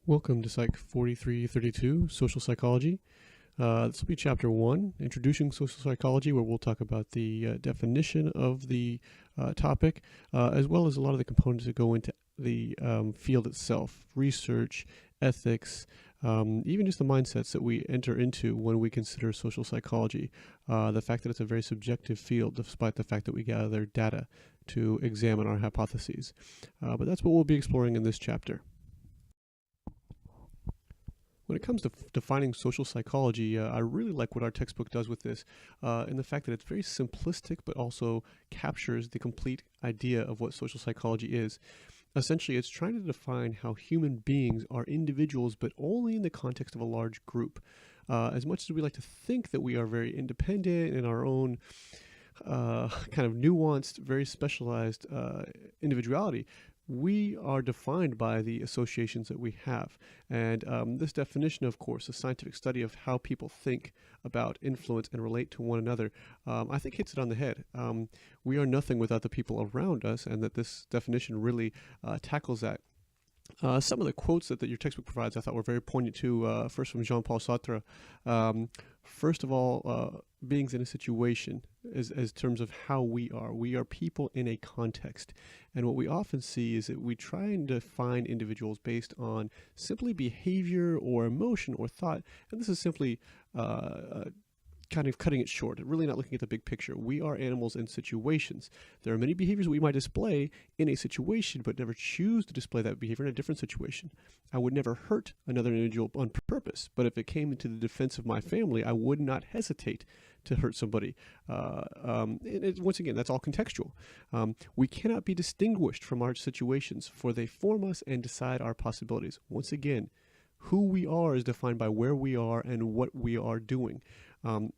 Welcome to Psych 4332, Social Psychology. This will be Chapter 1, Introducing Social Psychology, where we'll talk about the definition of the topic, as well as a lot of the components that go into the field itself, research, ethics, even just the mindsets that we enter into when we consider social psychology. The fact that it's a very subjective field, despite the fact that we gather data to examine our hypotheses. But that's what we'll be exploring in this chapter. When it comes to defining social psychology, I really like what our textbook does with this, in the fact that it's very simplistic, but also captures the complete idea of what social psychology is. Essentially, it's trying to define how human beings are individuals, but only in the context of a large group. As much as we like to think that we are very independent in our own kind of nuanced, very specialized individuality, we are defined by the associations that we have. And this definition, of course, a scientific study of how people think about, influence, and relate to one another, I think hits it on the head. We are nothing without the people around us, and that this definition really tackles that. Some of the quotes that your textbook provides I thought were very poignant too. First from Jean-Paul Sartre. First of all, beings in a situation as terms of how we are. We are people in a context. And what we often see is that we try and define individuals based on simply behavior or emotion or thought. And this is simply kind of cutting it short, really not looking at the big picture. We are animals in situations. There are many behaviors we might display in a situation, but never choose to display that behavior in a different situation. I would never hurt another individual on purpose, but if it came into the defense of my family, I would not hesitate to hurt somebody. Once again, that's all contextual. We cannot be distinguished from our situations, for they form us and decide our possibilities. Once again, who we are is defined by where we are and what we are doing.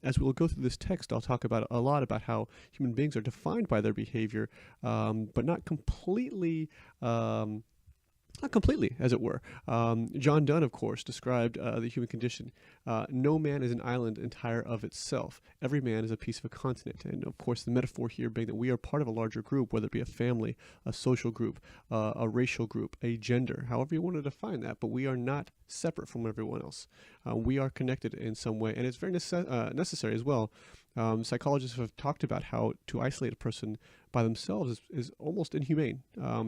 As we'll go through this text, I'll talk about a lot about how human beings are defined by their behavior, but not completely, as it were. John Donne, of course, described the human condition. No man is an island entire of itself. Every man is a piece of a continent. And of course, the metaphor here being that we are part of a larger group, whether it be a family, a social group, a racial group, a gender, however you want to define that, but we are not separate from everyone else. We are connected in some way, and it's very necessary as well. Psychologists have talked about how to isolate a person by themselves is almost inhumane.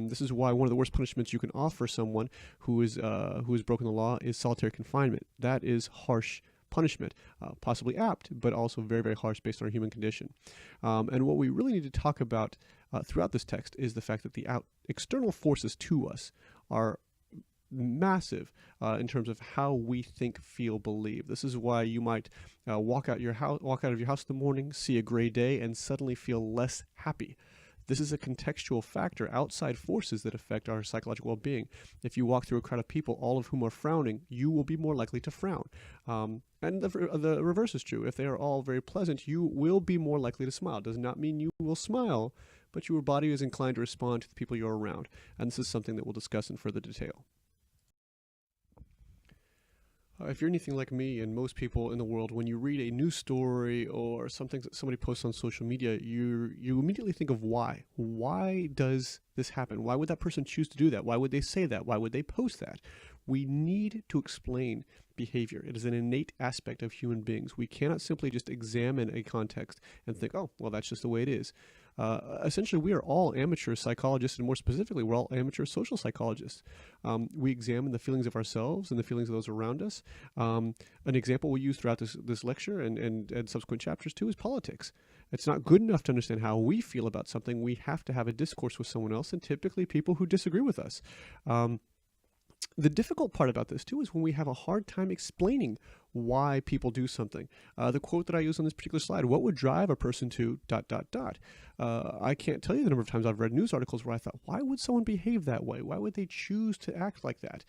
This is why one of the worst punishments you can offer someone who has broken the law is solitary confinement. That is harsh punishment, possibly apt, but also very, very harsh based on our human condition. And what we really need to talk about throughout this text is the fact that the external forces to us are massive in terms of how we think, feel, believe. This is why you might walk out of your house in the morning, see a gray day, and suddenly feel less happy. This is a contextual factor, outside forces that affect our psychological well-being. If you walk through a crowd of people, all of whom are frowning, you will be more likely to frown. And the reverse is true. If they are all very pleasant, you will be more likely to smile. It does not mean you will smile, but your body is inclined to respond to the people you're around. And this is something that we'll discuss in further detail. If you're anything like me and most people in the world, when you read a news story or something that somebody posts on social media, you immediately think of why. Why does this happen? Why would that person choose to do that? Why would they say that? Why would they post that? We need to explain behavior. It is an innate aspect of human beings. We cannot simply just examine a context and think, oh, well, that's just the way it is. Essentially, we are all amateur psychologists, and more specifically, we're all amateur social psychologists. We examine the feelings of ourselves and the feelings of those around us. An example we use throughout this lecture and subsequent chapters too is politics. It's not good enough to understand how we feel about something. We have to have a discourse with someone else, and typically people who disagree with us. The difficult part about this too is when we have a hard time explaining why people do something. The quote that I use on this particular slide, what would drive a person to ... I can't tell you the number of times I've read news articles where I thought, why would someone behave that way? Why would they choose to act like that?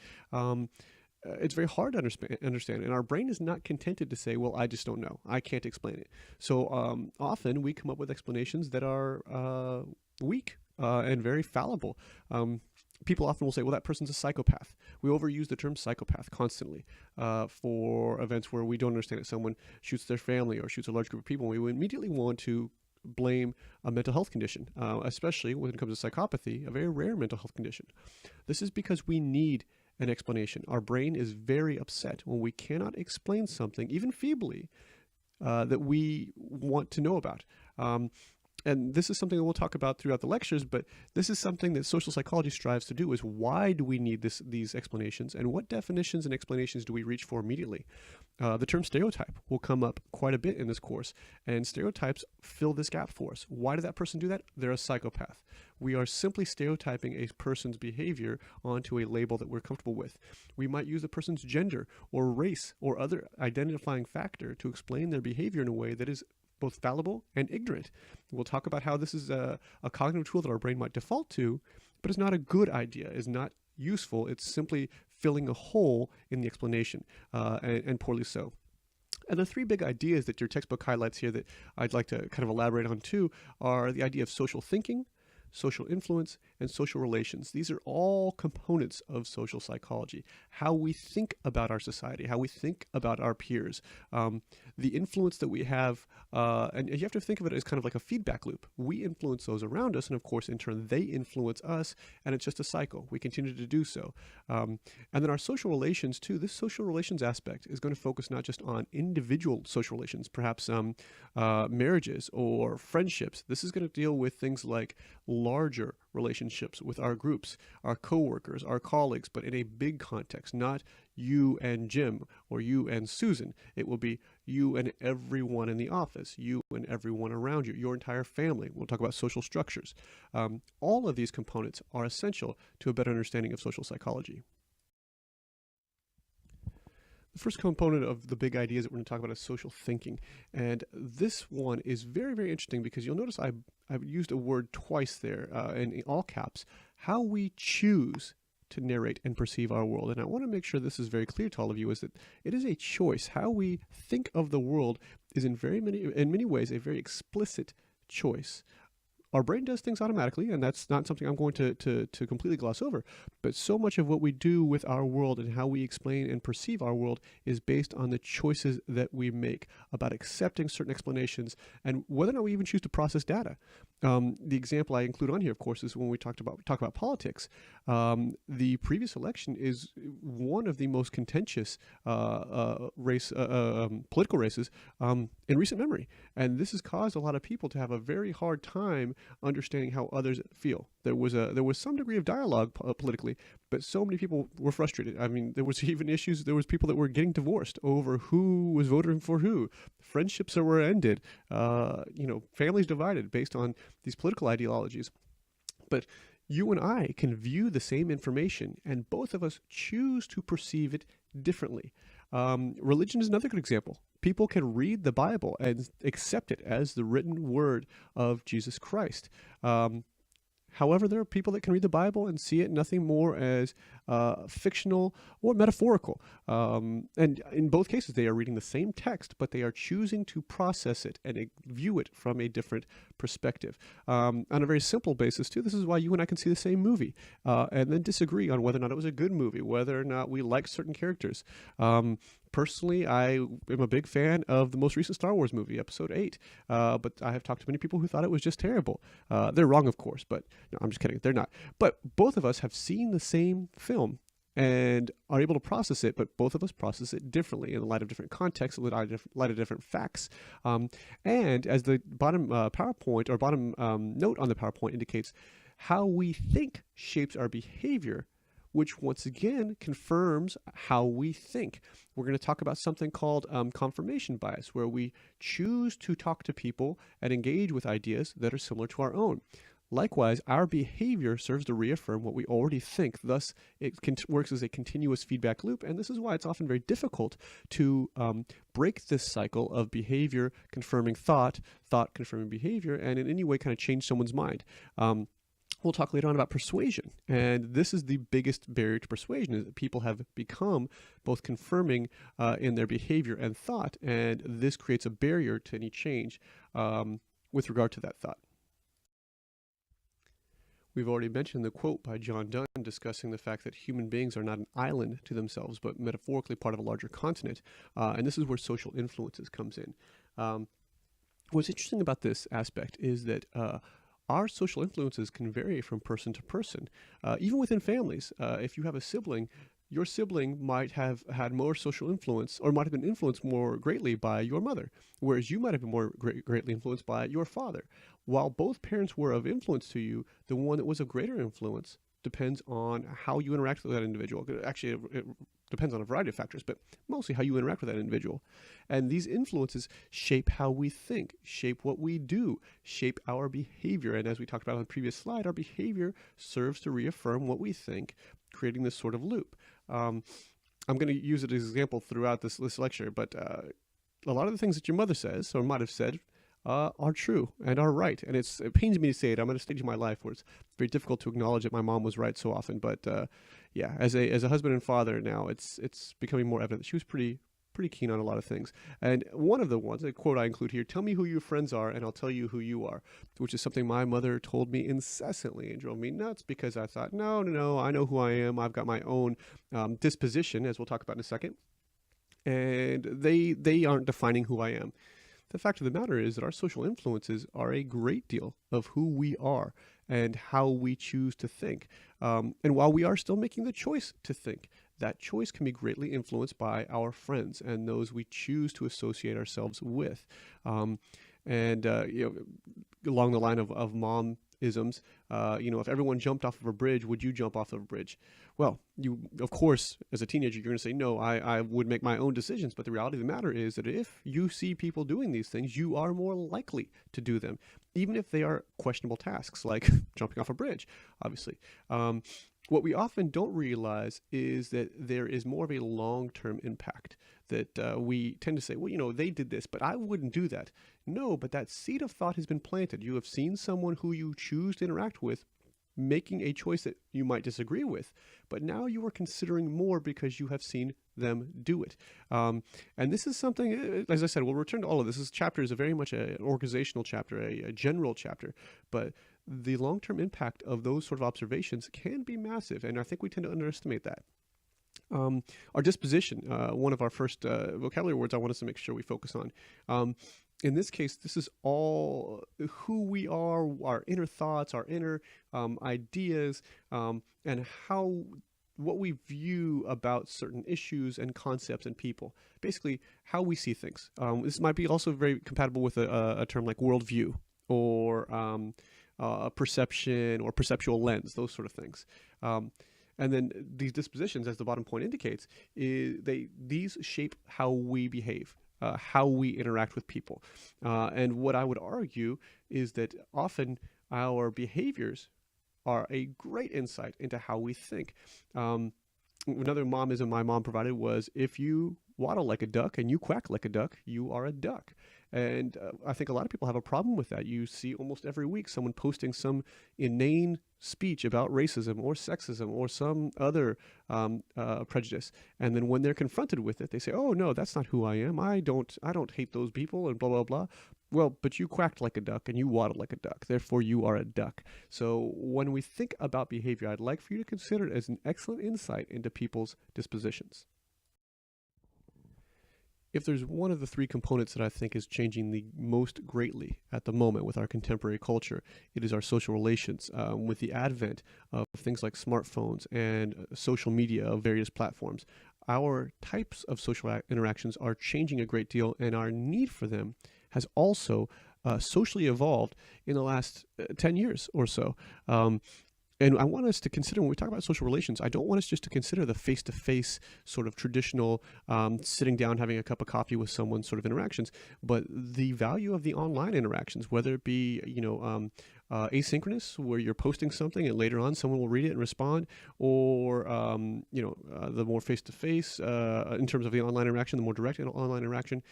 It's very hard to understand, and our brain is not contented to say, well, I just don't know. I can't explain it. So often we come up with explanations that are weak and very fallible. People often will say, well, that person's a psychopath. We overuse the term psychopath constantly for events where we don't understand it. Someone shoots their family or shoots a large group of people, and we immediately want to blame a mental health condition, especially when it comes to psychopathy, a very rare mental health condition. This is because we need an explanation. Our brain is very upset when we cannot explain something, even feebly, that we want to know about. And this is something that we'll talk about throughout the lectures, but this is something that social psychology strives to do, is why do we need these explanations, and what definitions and explanations do we reach for immediately? The term stereotype will come up quite a bit in this course, and stereotypes fill this gap for us. Why did that person do that? They're a psychopath. We are simply stereotyping a person's behavior onto a label that we're comfortable with. We might use a person's gender or race or other identifying factor to explain their behavior in a way that is both fallible and ignorant. We'll talk about how this is a cognitive tool that our brain might default to, but it's not a good idea, it's not useful, it's simply filling a hole in the explanation, and poorly so. And the three big ideas that your textbook highlights here that I'd like to kind of elaborate on too are the idea of social thinking, social influence, and social relations. These are all components of social psychology. How we think about our society, how we think about our peers, the influence that we have, and you have to think of it as kind of like a feedback loop. We influence those around us, and of course, in turn, they influence us, and it's just a cycle. We continue to do so. And then our social relations too, this social relations aspect is going to focus not just on individual social relations, perhaps marriages or friendships. This is going to deal with things like larger relationships with our groups, our coworkers, our colleagues, but in a big context, not you and Jim or you and Susan. It will be you and everyone in the office, you and everyone around you, your entire family. We'll talk about social structures. All of these components are essential to a better understanding of social psychology. The first component of the big ideas that we're going to talk about is social thinking. And this one is very, very interesting because you'll notice I've used a word twice there in all caps, how we choose to narrate and perceive our world. And I want to make sure this is very clear to all of you, is that it is a choice. How we think of the world is in many ways a very explicit choice. Our brain does things automatically, and that's not something I'm going to completely gloss over. But so much of what we do with our world and how we explain and perceive our world is based on the choices that we make about accepting certain explanations and whether or not we even choose to process data. The example I include on here, of course, is when we talk about politics. The previous election is one of the most contentious political races in recent memory, and this has caused a lot of people to have a very hard time understanding how others feel. There was some degree of dialogue politically, but so many people were frustrated. I mean, there was even issues. There was people that were getting divorced over who was voting for who. Friendships that were ended. Families divided based on these political ideologies. But you and I can view the same information, and both of us choose to perceive it differently. Religion is another good example. People can read the Bible and accept it as the written word of Jesus Christ. However, there are people that can read the Bible and see it nothing more as fictional or metaphorical. And in both cases, they are reading the same text, but they are choosing to process it and view it from a different perspective. On a very simple basis, too, this is why you and I can see the same movie and then disagree on whether or not it was a good movie, whether or not we like certain characters. Personally, I am a big fan of the most recent Star Wars movie, Episode 8, but I have talked to many people who thought it was just terrible. They're wrong, of course, but no, I'm just kidding. They're not. But both of us have seen the same film and are able to process it, but both of us process it differently in light of different contexts, in light of different facts. And as the bottom PowerPoint or bottom note on the PowerPoint indicates, how we think shapes our behavior, which once again confirms how we think. We're going to talk about something called confirmation bias, where we choose to talk to people and engage with ideas that are similar to our own. Likewise, our behavior serves to reaffirm what we already think. Thus, it works as a continuous feedback loop, and this is why it's often very difficult to break this cycle of behavior confirming thought, thought confirming behavior, and in any way kind of change someone's mind. We'll talk later on about persuasion, and this is the biggest barrier to persuasion, is that people have become both confirming in their behavior and thought, and this creates a barrier to any change with regard to that thought. We've already mentioned the quote by John Donne discussing the fact that human beings are not an island to themselves, but metaphorically part of a larger continent, and this is where social influences comes in. What's interesting about this aspect is that our social influences can vary from person to person, even within families. If you have a sibling, your sibling might have had more social influence, or might have been influenced more greatly by your mother, whereas you might have been more greatly influenced by your father. While both parents were of influence to you, the one that was of greater influence depends on how you interact with that individual. Actually, it depends on a variety of factors, but mostly how you interact with that individual. And these influences shape how we think, shape what we do, shape our behavior. And as we talked about on the previous slide, our behavior serves to reaffirm what we think, creating this sort of loop. I'm going to use it as an example throughout this lecture, but a lot of the things that your mother says or might have said are true and are right. And it pains me to say it. I'm at a stage in my life where it's very difficult to acknowledge that my mom was right so often. But yeah, as a husband and father now, it's becoming more evident that she was pretty keen on a lot of things. And one of the ones, a quote I include here, "Tell me who your friends are and I'll tell you who you are," which is something my mother told me incessantly and drove me nuts, because I thought, no, I know who I am. I've got my own disposition, as we'll talk about in a second. And they aren't defining who I am. The fact of the matter is that our social influences are a great deal of who we are and how we choose to think. And while we are still making the choice to think, that choice can be greatly influenced by our friends and those we choose to associate ourselves with. Along the line of mom-isms, if everyone jumped off of a bridge, would you jump off of a bridge? Well, you, of course, as a teenager, you're going to say, no, I would make my own decisions. But the reality of the matter is that if you see people doing these things, you are more likely to do them, even if they are questionable tasks, like jumping off a bridge, obviously. What we often don't realize is that there is more of a long-term impact, that we tend to say, well, they did this, but I wouldn't do that. No, but that seed of thought has been planted. You have seen someone who you choose to interact with making a choice that you might disagree with, but now you are considering more because you have seen them do it. And this is something, as I said, we'll return to all of this. This chapter is very much an organizational chapter, a general chapter, but the long-term impact of those sort of observations can be massive, and I think we tend to underestimate that. Our disposition, one of our first vocabulary words I want us to make sure we focus on. In this case, this is all who we are, our inner thoughts, our inner ideas, and what we view about certain issues and concepts and people. Basically, how we see things. This might be also very compatible with a term like worldview, or perception or perceptual lens, those sort of things. And then these dispositions, as the bottom point indicates, these shape how we behave, how we interact with people. And what I would argue is that often our behaviors are a great insight into how we think. Another momism my mom provided was, if you waddle like a duck and you quack like a duck, you are a duck. And I think a lot of people have a problem with that. You see almost every week someone posting some inane speech about racism or sexism or some other prejudice, and then when they're confronted with it, they say, "Oh no, that's not who I am. I don't hate those people," and blah blah blah. Well, but you quacked like a duck and you waddled like a duck, therefore you are a duck. So when we think about behavior, I'd like for you to consider it as an excellent insight into people's dispositions. If there's one of the three components that I think is changing the most greatly at the moment with our contemporary culture, it is our social relations. With the advent of things like smartphones and social media of various platforms, our types of social interactions are changing a great deal, and our need for them has also socially evolved in the last 10 years or so. And I want us to consider, when we talk about social relations, I don't want us just to consider the face-to-face sort of traditional sitting down, having a cup of coffee with someone sort of interactions, but the value of the online interactions, whether it be, asynchronous, where you're posting something and later on someone will read it and respond, or, the more face-to-face in terms of the online interaction, the more direct online interaction.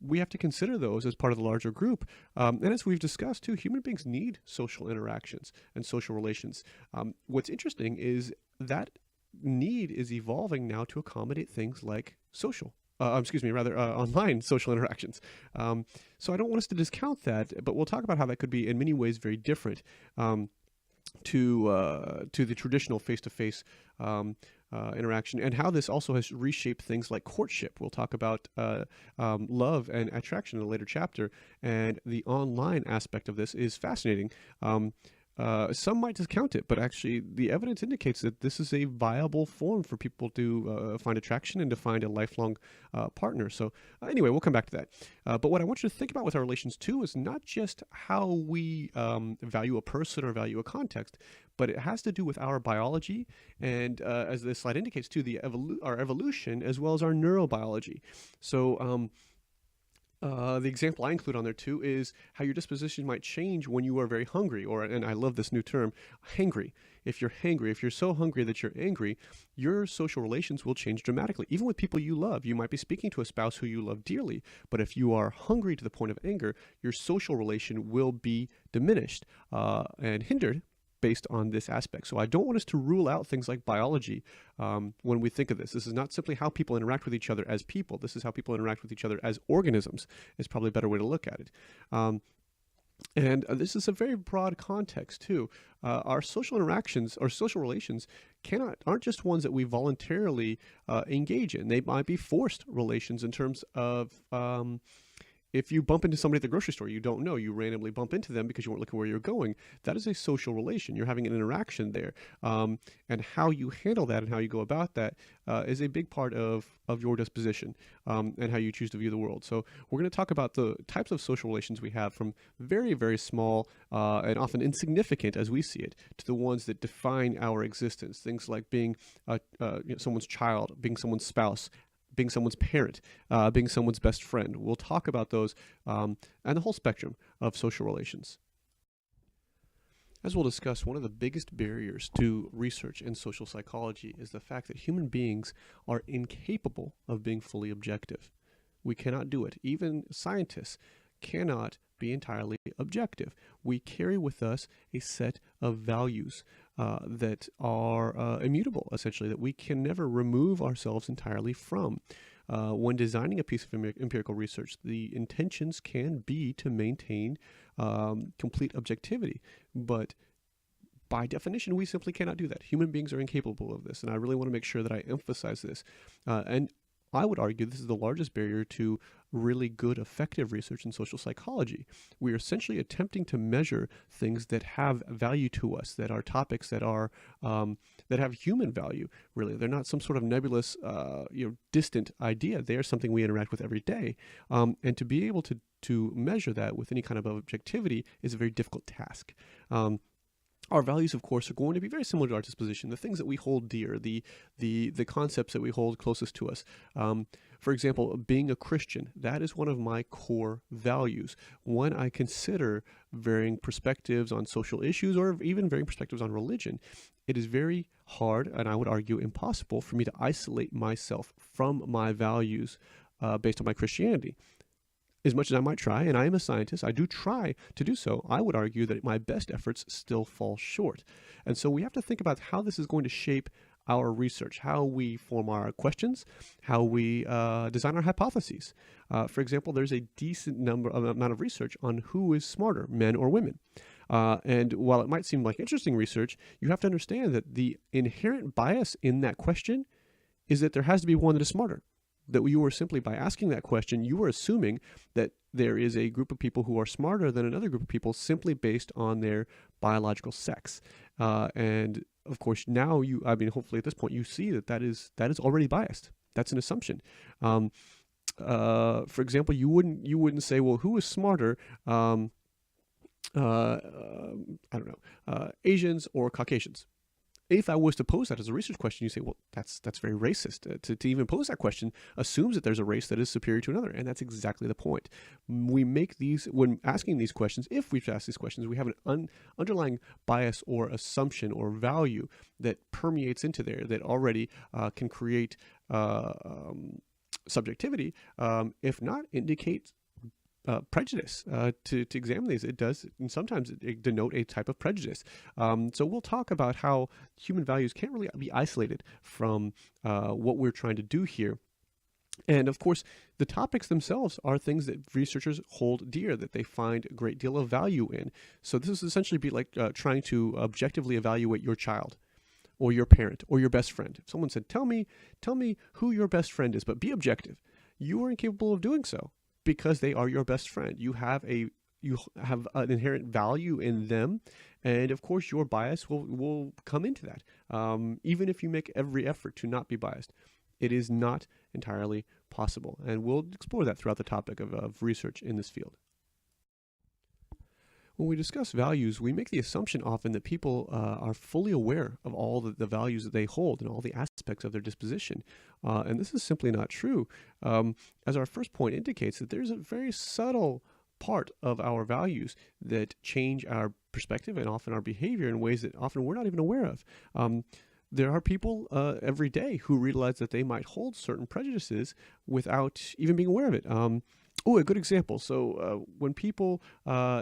We have to consider those as part of the larger group. And as we've discussed too, human beings need social interactions and social relations. What's interesting is that need is evolving now to accommodate things like online social interactions. So I don't want us to discount that, but we'll talk about how that could be in many ways very different to the traditional face-to-face interaction, and how this also has reshaped things like courtship. We'll talk about love and attraction in a later chapter, and the online aspect of this is fascinating. some might discount it, but actually the evidence indicates that this is a viable form for people to find attraction and to find a lifelong partner. So anyway, we'll come back to that. But what I want you to think about with our relations too is not just how we value a person or value a context, but it has to do with our biology and, as this slide indicates too, our evolution as well as our neurobiology. So the example I include on there too is how your disposition might change when you are very hungry, and I love this new term, hangry. If you're hangry, if you're so hungry that you're angry, your social relations will change dramatically. Even with people you love, you might be speaking to a spouse who you love dearly, but if you are hungry to the point of anger, your social relation will be diminished and hindered based on this aspect. So I don't want us to rule out things like biology when we think of this. This is not simply how people interact with each other as people. This is how people interact with each other as organisms, is probably a better way to look at it. And this is a very broad context too. Our social interactions or social relations aren't just ones that we voluntarily engage in. They might be forced relations in terms of if you bump into somebody at the grocery store you don't know, you randomly bump into them because you weren't looking where you're going, that is a social relation. You're having an interaction there. And how you handle that and how you go about that is a big part of your disposition and how you choose to view the world. So we're going to talk about the types of social relations we have, from very, very small and often insignificant as we see it, to the ones that define our existence. Things like being someone's child, being someone's spouse, being someone's parent, being someone's best friend. We'll talk about those and the whole spectrum of social relations. As we'll discuss, one of the biggest barriers to research in social psychology is the fact that human beings are incapable of being fully objective. We cannot do it. Even scientists cannot be entirely objective. We carry with us a set of values that are immutable, essentially, that we can never remove ourselves entirely from. When designing a piece of empirical research, the intentions can be to maintain complete objectivity, but by definition, we simply cannot do that. Human beings are incapable of this, and I really want to make sure that I emphasize this. And I would argue this is the largest barrier to really good, effective research in social psychology. We are essentially attempting to measure things that have value to us, that are topics that are that have human value. Really, they're not some sort of nebulous, distant idea. They are something we interact with every day, and to be able to measure that with any kind of objectivity is a very difficult task. Our values, of course, are going to be very similar to our disposition, the things that we hold dear, the concepts that we hold closest to us. For example, being a Christian, that is one of my core values. When I consider varying perspectives on social issues or even varying perspectives on religion, it is very hard, and I would argue impossible, for me to isolate myself from my values based on my Christianity. As much as I might try, and I am a scientist, I do try to do so, I would argue that my best efforts still fall short. And so we have to think about how this is going to shape our research, how we form our questions, how we design our hypotheses. For example, there's a decent amount of research on who is smarter, men or women. And while it might seem like interesting research, you have to understand that the inherent bias in that question is that there has to be one that is smarter. That you are simply, by asking that question, you are assuming that there is a group of people who are smarter than another group of people simply based on their biological sex. And of course, now hopefully at this point you see that is already biased. That's an assumption. For example, you wouldn't say, well, who is smarter? I don't know, Asians or Caucasians. If I was to pose that as a research question, you say, well, that's very racist. To even pose that question assumes that there's a race that is superior to another, and that's exactly the point. We make these, when asking these questions, if we ask these questions, we have an underlying bias or assumption or value that permeates into there that already can create subjectivity, if not indicate prejudice. To examine these, it does, and sometimes it denote a type of prejudice. So we'll talk about how human values can't really be isolated from what we're trying to do here. And of course, the topics themselves are things that researchers hold dear, that they find a great deal of value in. So this is essentially be like trying to objectively evaluate your child, or your parent, or your best friend. If someone said, tell me who your best friend is, but be objective, you are incapable of doing so, because they are your best friend. You have a you have an inherent value in them, and of course your bias will come into that. Even if you make every effort to not be biased, it is not entirely possible, and we'll explore that throughout the topic of research in this field. When we discuss values, we make the assumption often that people are fully aware of all the values that they hold and all the aspects of their disposition. And this is simply not true. As our first point indicates, that there's a very subtle part of our values that change our perspective and often our behavior in ways that often we're not even aware of. There are people every day who realize that they might hold certain prejudices without even being aware of it. Oh, a good example. So when people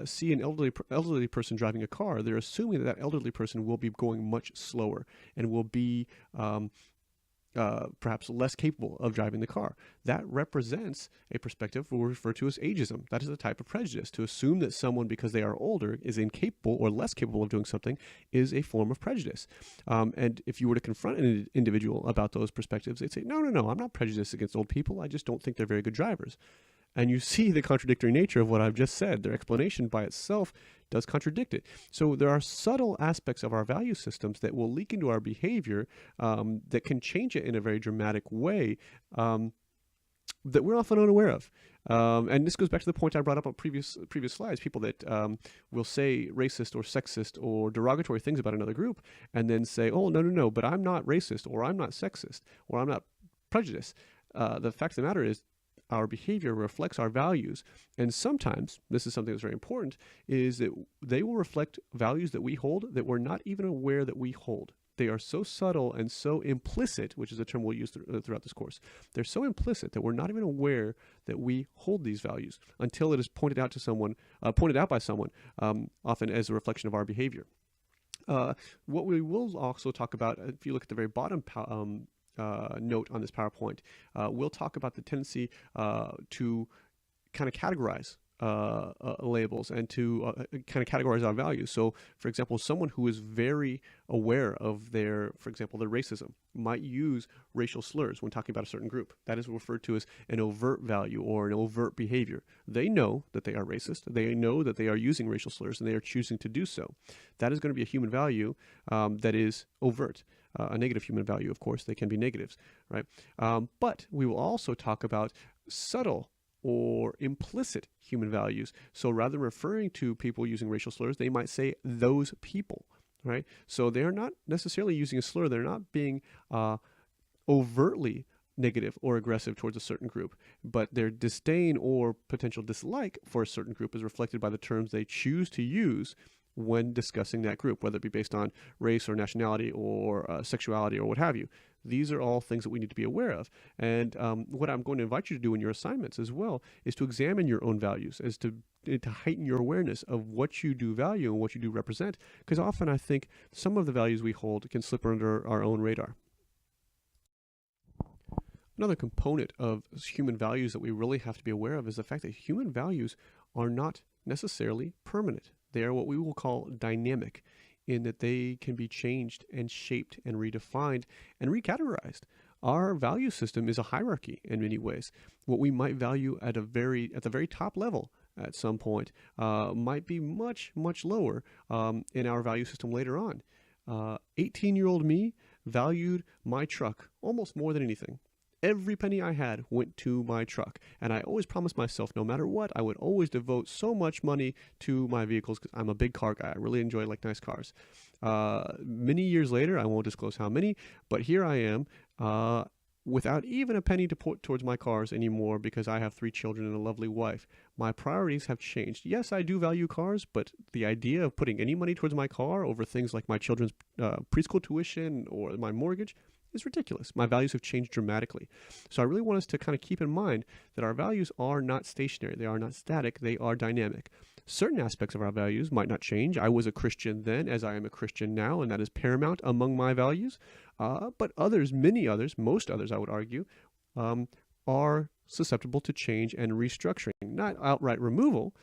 see an elderly person driving a car, they're assuming that elderly person will be going much slower and will be perhaps less capable of driving the car. That represents a perspective we'll refer to as ageism. That is a type of prejudice. To assume that someone, because they are older, is incapable or less capable of doing something is a form of prejudice. And if you were to confront an individual about those perspectives, they'd say, no, I'm not prejudiced against old people. I just don't think they're very good drivers. And you see the contradictory nature of what I've just said. Their explanation by itself does contradict it. So there are subtle aspects of our value systems that will leak into our behavior that can change it in a very dramatic way that we're often unaware of. And this goes back to the point I brought up on previous slides. People that will say racist or sexist or derogatory things about another group and then say, oh, no, but I'm not racist, or I'm not sexist, or I'm not prejudiced. The fact of the matter is, our behavior reflects our values, and sometimes, this is something that's very important, is that they will reflect values that we hold that we're not even aware that we hold. They are so subtle and so implicit, which is a term we'll use throughout this course. They're so implicit that we're not even aware that we hold these values until it is pointed out by someone, often as a reflection of our behavior. What we will also talk about, if you look at the very bottom note on this PowerPoint, we'll talk about the tendency to kind of categorize labels and to kind of categorize our values. So, for example, someone who is very aware of their racism might use racial slurs when talking about a certain group. That is referred to as an overt value or an overt behavior. They know that they are racist. They know that they are using racial slurs, and they are choosing to do so. That is going to be a human value that is overt. A negative human value, of course, they can be negatives, right? But we will also talk about subtle or implicit human values. So rather than referring to people using racial slurs, they might say those people, right? So they're not necessarily using a slur. They're not being overtly negative or aggressive towards a certain group, but their disdain or potential dislike for a certain group is reflected by the terms they choose to use when discussing that group, whether it be based on race or nationality or sexuality or what have you. These are all things that we need to be aware of. And what I'm going to invite you to do in your assignments as well is to examine your own values, as to heighten your awareness of what you do value and what you do represent, because often I think some of the values we hold can slip under our own radar. Another component of human values that we really have to be aware of is the fact that human values are not necessarily permanent. They are what we will call dynamic, in that they can be changed and shaped and redefined and recategorized. Our value system is a hierarchy in many ways. What we might value at the very top level at some point might be much, much lower in our value system later on. 18-year-old me valued my truck almost more than anything. Every penny I had went to my truck, and I always promised myself, no matter what, I would always devote so much money to my vehicles because I'm a big car guy. I really enjoy nice cars. Many years later, I won't disclose how many, but here I am without even a penny to put towards my cars anymore because I have 3 children and a lovely wife. My priorities have changed. Yes, I do value cars, but the idea of putting any money towards my car over things like my children's preschool tuition or my mortgage is ridiculous. My values have changed dramatically. So I really want us to kind of keep in mind that our values are not stationary. They are not static. They are dynamic. Certain aspects of our values might not change. I was a Christian then as I am a Christian now, and that is paramount among my values. But others, many others, most others I would argue, are susceptible to change and restructuring. Not outright removal,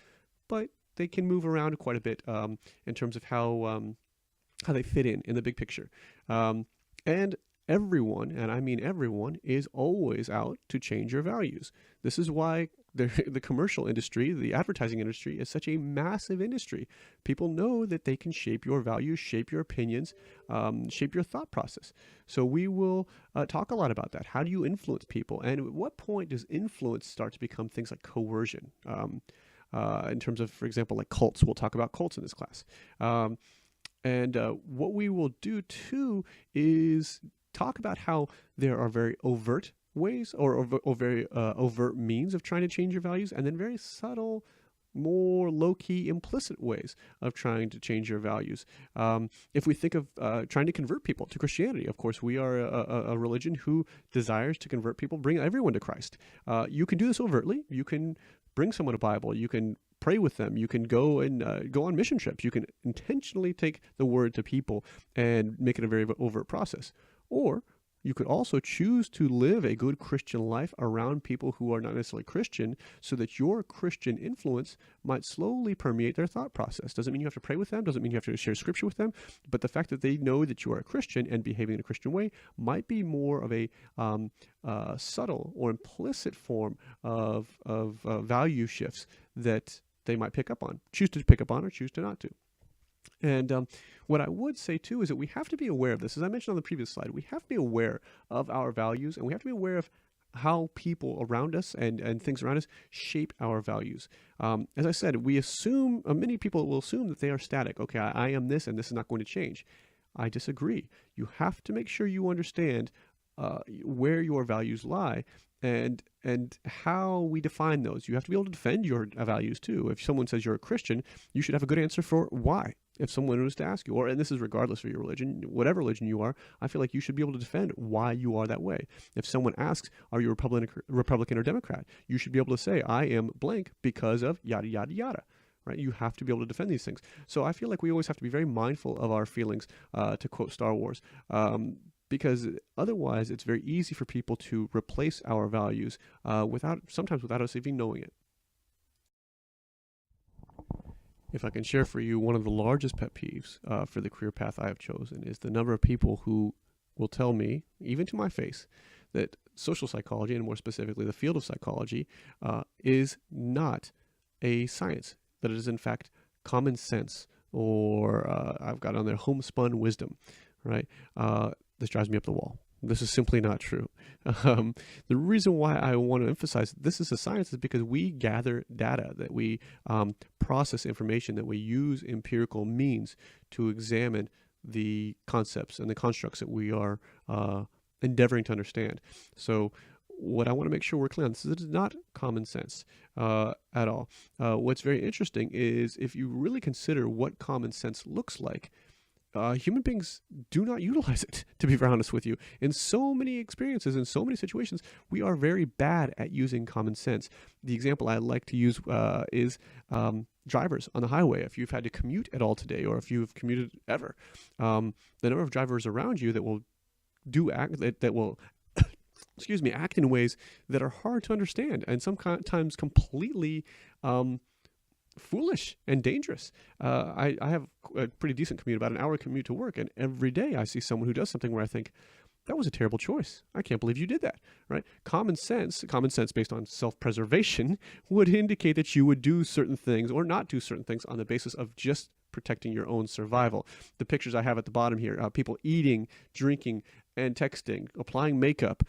but they can move around quite a bit in terms of how they fit in the big picture. And everyone, and I mean everyone, is always out to change your values. This is why the commercial industry, the advertising industry, is such a massive industry. People know that they can shape your values, shape your opinions, shape your thought process. So we will talk a lot about that. How do you influence people? And at what point does influence start to become things like coercion? In terms of, for example, like cults. We'll talk about cults in this class. And what we will do too is talk about how there are very overt ways or very overt means of trying to change your values, and then very subtle, more low-key, implicit ways of trying to change your values. If we think of trying to convert people to Christianity, of course, we are a religion who desires to convert people, bring everyone to Christ. You can do this overtly. You can bring someone a Bible. You can pray with them. You can go and go on mission trips. You can intentionally take the word to people and make it a very overt process. Or you could also choose to live a good Christian life around people who are not necessarily Christian, so that your Christian influence might slowly permeate their thought process. Doesn't mean you have to pray with them, doesn't mean you have to share scripture with them, but the fact that they know that you are a Christian and behaving in a Christian way might be more of a subtle or implicit form of value shifts that they might pick up on, choose to pick up on, or choose to not to. And what I would say too is that we have to be aware of this. As I mentioned on the previous slide, we have to be aware of our values, and we have to be aware of how people around us and things around us shape our values. As I said, we assume, many people will assume that they are static. Okay, I am this and this is not going to change. I disagree. You have to make sure you understand where your values lie and how we define those. You have to be able to defend your values too. If someone says you're a Christian, you should have a good answer for why. If someone was to ask you, and this is regardless of your religion, whatever religion you are, I feel like you should be able to defend why you are that way. If someone asks, are you Republican or Democrat? You should be able to say, I am blank because of yada, yada, yada. Right? You have to be able to defend these things. So I feel like we always have to be very mindful of our feelings, to quote Star Wars, because otherwise it's very easy for people to replace our values sometimes without us even knowing it. If I can share for you, one of the largest pet peeves for the career path I have chosen is the number of people who will tell me, even to my face, that social psychology, and more specifically the field of psychology, is not a science, that it is in fact common sense, or I've got on there homespun wisdom, right? This drives me up the wall. This is simply not true. The reason why I want to emphasize this is a science is because we gather data, that we process information, that we use empirical means to examine the concepts and the constructs that we are endeavoring to understand. So what I want to make sure we're clear on, this is not common sense at all. What's very interesting is if you really consider what common sense looks like, human beings do not utilize it, to be very honest with you. In so many experiences, in so many situations, we are very bad at using common sense. The example I like to use is drivers on the highway. If you've had to commute at all today, or if you've commuted ever, the number of drivers around you that will act in ways that are hard to understand and sometimes completely foolish and dangerous. I have a pretty decent commute, about an hour commute to work, and every day I see someone who does something where I think, that was a terrible choice. I can't believe you did that, right? Common sense based on self-preservation would indicate that you would do certain things or not do certain things on the basis of just protecting your own survival. The pictures I have at the bottom here, people eating, drinking, and texting, applying makeup,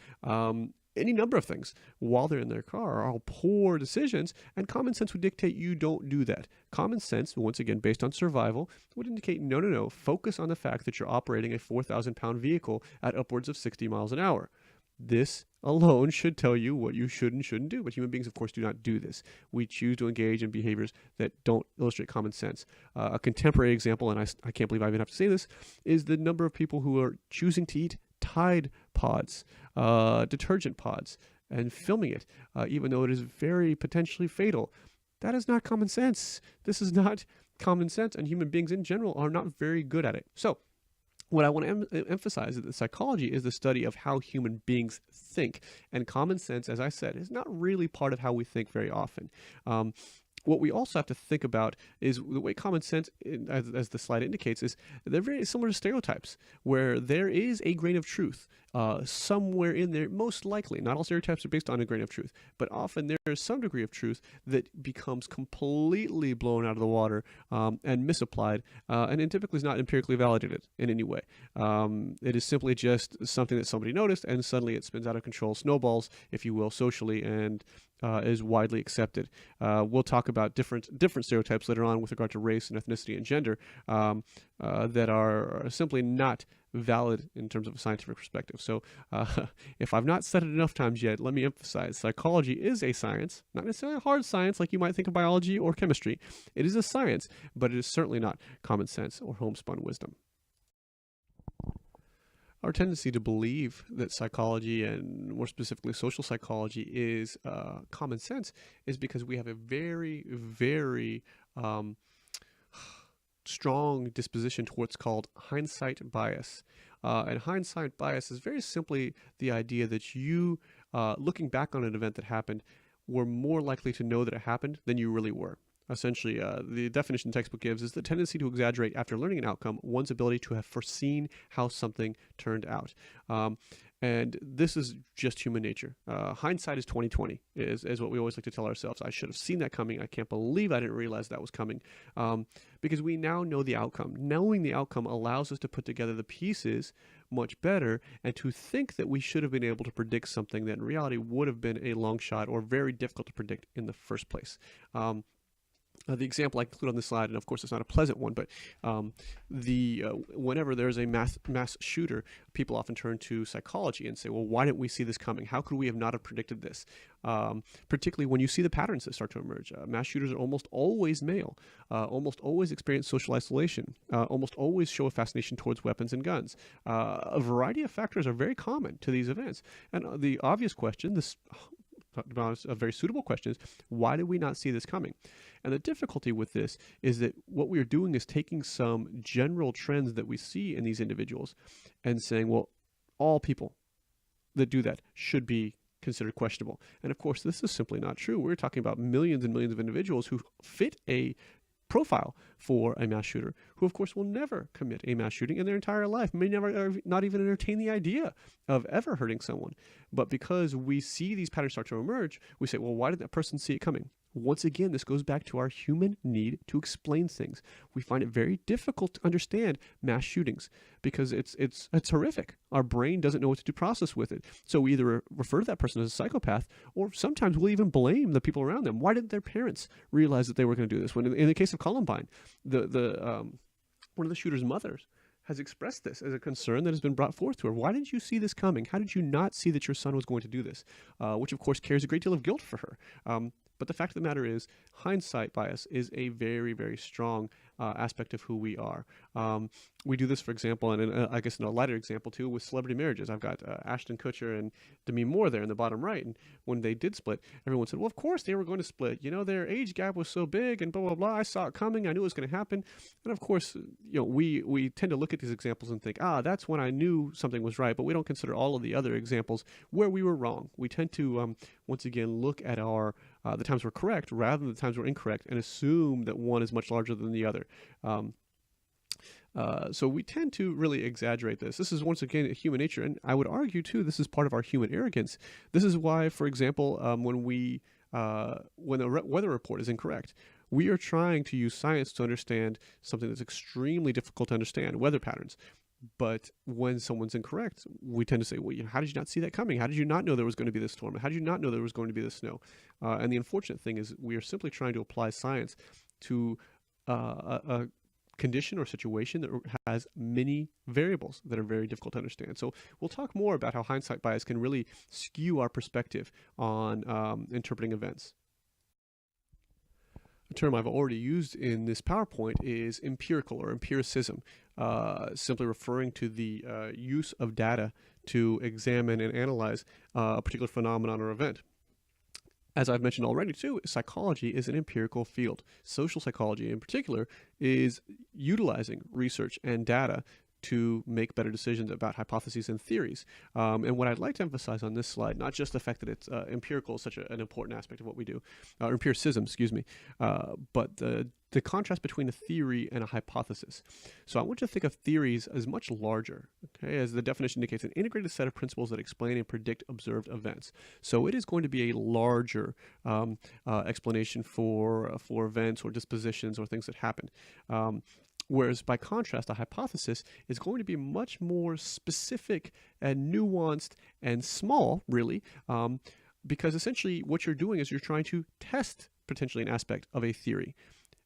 any number of things while they're in their car are all poor decisions, and common sense would dictate you don't do that. Common sense, once again, based on survival, would indicate no, focus on the fact that you're operating a 4,000-pound vehicle at upwards of 60 miles an hour. This alone should tell you what you should and shouldn't do, but human beings, of course, do not do this. We choose to engage in behaviors that don't illustrate common sense. A contemporary example, and I can't believe I even have to say this, is the number of people who are choosing to eat Tide pods, detergent pods, and filming it, even though it is very potentially fatal. That is not common sense. This is not common sense, and human beings in general are not very good at it. So what I want to emphasize is that psychology is the study of how human beings think, and common sense, as I said, is not really part of how we think very often. What we also have to think about is the way common sense, as the slide indicates, is they're very similar to stereotypes, where there is a grain of truth somewhere in there, most likely, not all stereotypes are based on a grain of truth, but often there is some degree of truth that becomes completely blown out of the water and misapplied, and it typically is not empirically validated in any way. It is simply just something that somebody noticed, and suddenly it spins out of control, snowballs, if you will, socially, and is widely accepted. We'll talk about different stereotypes later on with regard to race and ethnicity and gender that are simply not valid in terms of a scientific perspective. So if I've not said it enough times yet, let me emphasize, psychology is a science, not necessarily a hard science like you might think of biology or chemistry. It is a science, but it is certainly not common sense or homespun wisdom. Our tendency to believe that psychology, and more specifically social psychology, is common sense is because we have a very, very strong disposition to what's called hindsight bias. And hindsight bias is very simply the idea that you, looking back on an event that happened, were more likely to know that it happened than you really were. Essentially, the definition the textbook gives is the tendency to exaggerate after learning an outcome, one's ability to have foreseen how something turned out. And this is just human nature. Hindsight is 20/20, is what we always like to tell ourselves. I should have seen that coming. I can't believe I didn't realize that was coming. Because we now know the outcome. Knowing the outcome allows us to put together the pieces much better and to think that we should have been able to predict something that in reality would have been a long shot or very difficult to predict in the first place. The example I include on this slide, and of course it's not a pleasant one, but whenever there's a mass shooter, people often turn to psychology and say, well, why didn't we see this coming? How could we have not have predicted this? Particularly when you see the patterns that start to emerge. Mass shooters are almost always male, almost always experience social isolation, almost always show a fascination towards weapons and guns. A variety of factors are very common to these events. And the obvious question, a very suitable question, is why did we not see this coming? And the difficulty with this is that what we are doing is taking some general trends that we see in these individuals and saying, well, all people that do that should be considered questionable. And of course, this is simply not true. We're talking about millions and millions of individuals who fit a profile for a mass shooter, who of course will never commit a mass shooting in their entire life, may never, not even entertain the idea of ever hurting someone. But because we see these patterns start to emerge, we say, well, why did that person see it coming? Once again, this goes back to our human need to explain things. We find it very difficult to understand mass shootings because it's horrific. Our brain doesn't know what to process with it. So we either refer to that person as a psychopath, or sometimes we'll even blame the people around them. Why didn't their parents realize that they were going to do this? When in the case of Columbine, one of the shooter's mothers has expressed this as a concern that has been brought forth to her. Why didn't you see this coming? How did you not see that your son was going to do this? Which of course carries a great deal of guilt for her. But the fact of the matter is, hindsight bias is a very, very strong aspect of who we are. We do this, for example, and I guess in a lighter example too, with celebrity marriages. I've got Ashton Kutcher and Demi Moore there in the bottom right. And when they did split, everyone said, well, of course they were going to split. You know, their age gap was so big and blah, blah, blah. I saw it coming. I knew it was going to happen. And of course, you know, we tend to look at these examples and think, that's when I knew something was right. But we don't consider all of the other examples where we were wrong. We tend to, once again, look at the times we're correct rather than the times we're incorrect and assume that one is much larger than the other. So we tend to really exaggerate this. This is, once again, human nature. And I would argue, too, this is part of our human arrogance. This is why, for example, when the weather report is incorrect, we are trying to use science to understand something that's extremely difficult to understand, weather patterns. But when someone's incorrect, we tend to say, well, how did you not see that coming? How did you not know there was going to be this storm? How did you not know there was going to be this snow? And the unfortunate thing is we are simply trying to apply science to a condition or situation that has many variables that are very difficult to understand. So we'll talk more about how hindsight bias can really skew our perspective on interpreting events. A term I've already used in this PowerPoint is empirical or empiricism, simply referring to the use of data to examine and analyze a particular phenomenon or event. As I've mentioned already too, psychology is an empirical field. Social psychology in particular is utilizing research and data to make better decisions about hypotheses and theories. And what I'd like to emphasize on this slide, not just the fact that it's empirical is such an important aspect of what we do, or empiricism, excuse me, but the contrast between a theory and a hypothesis. So I want you to think of theories as much larger, okay, as the definition indicates, an integrated set of principles that explain and predict observed events. So it is going to be a larger explanation for events or dispositions or things that happen. Whereas by contrast, a hypothesis is going to be much more specific and nuanced and small, really, because essentially what you're doing is you're trying to test potentially an aspect of a theory.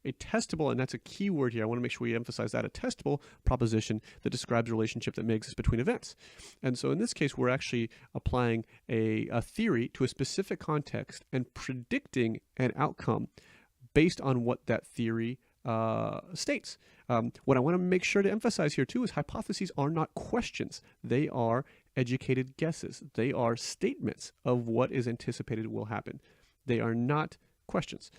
A testable, and that's a key word here, I want to make sure we emphasize that, a testable proposition that describes a relationship that may exist between events. And so in this case, we're actually applying a theory to a specific context and predicting an outcome based on what that theory states. What I want to make sure to emphasize here too is hypotheses are not questions. They are educated guesses. They are statements of what is anticipated will happen. They are not questions.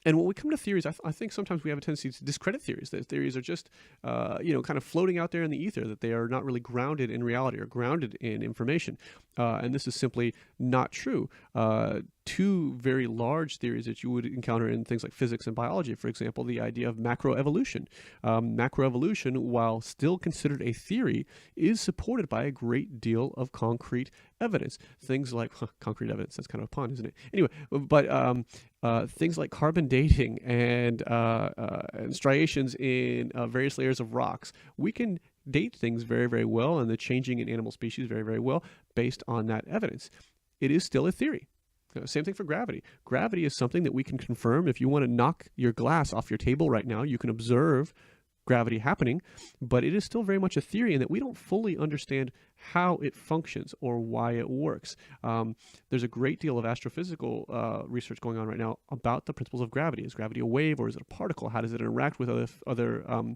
And when we come to theories, I think sometimes we have a tendency to discredit theories. That theories are just, kind of floating out there in the ether, that they are not really grounded in reality or grounded in information. And this is simply not true. Two very large theories that you would encounter in things like physics and biology, for example, the idea of macroevolution. Macroevolution, while still considered a theory, is supported by a great deal of concrete evidence. Things like, concrete evidence, that's kind of a pun, isn't it? Anyway, but things like carbon dating and striations in various layers of rocks, we can date things very, very well, and the changing in animal species very, very well based on that evidence. It is still a theory. Same thing for gravity. Gravity is something that we can confirm. If you want to knock your glass off your table right now, you can observe gravity happening, but it is still very much a theory in that we don't fully understand how it functions or why it works. There's a great deal of astrophysical research going on right now about the principles of gravity. Is gravity a wave or is it a particle? How does it interact with other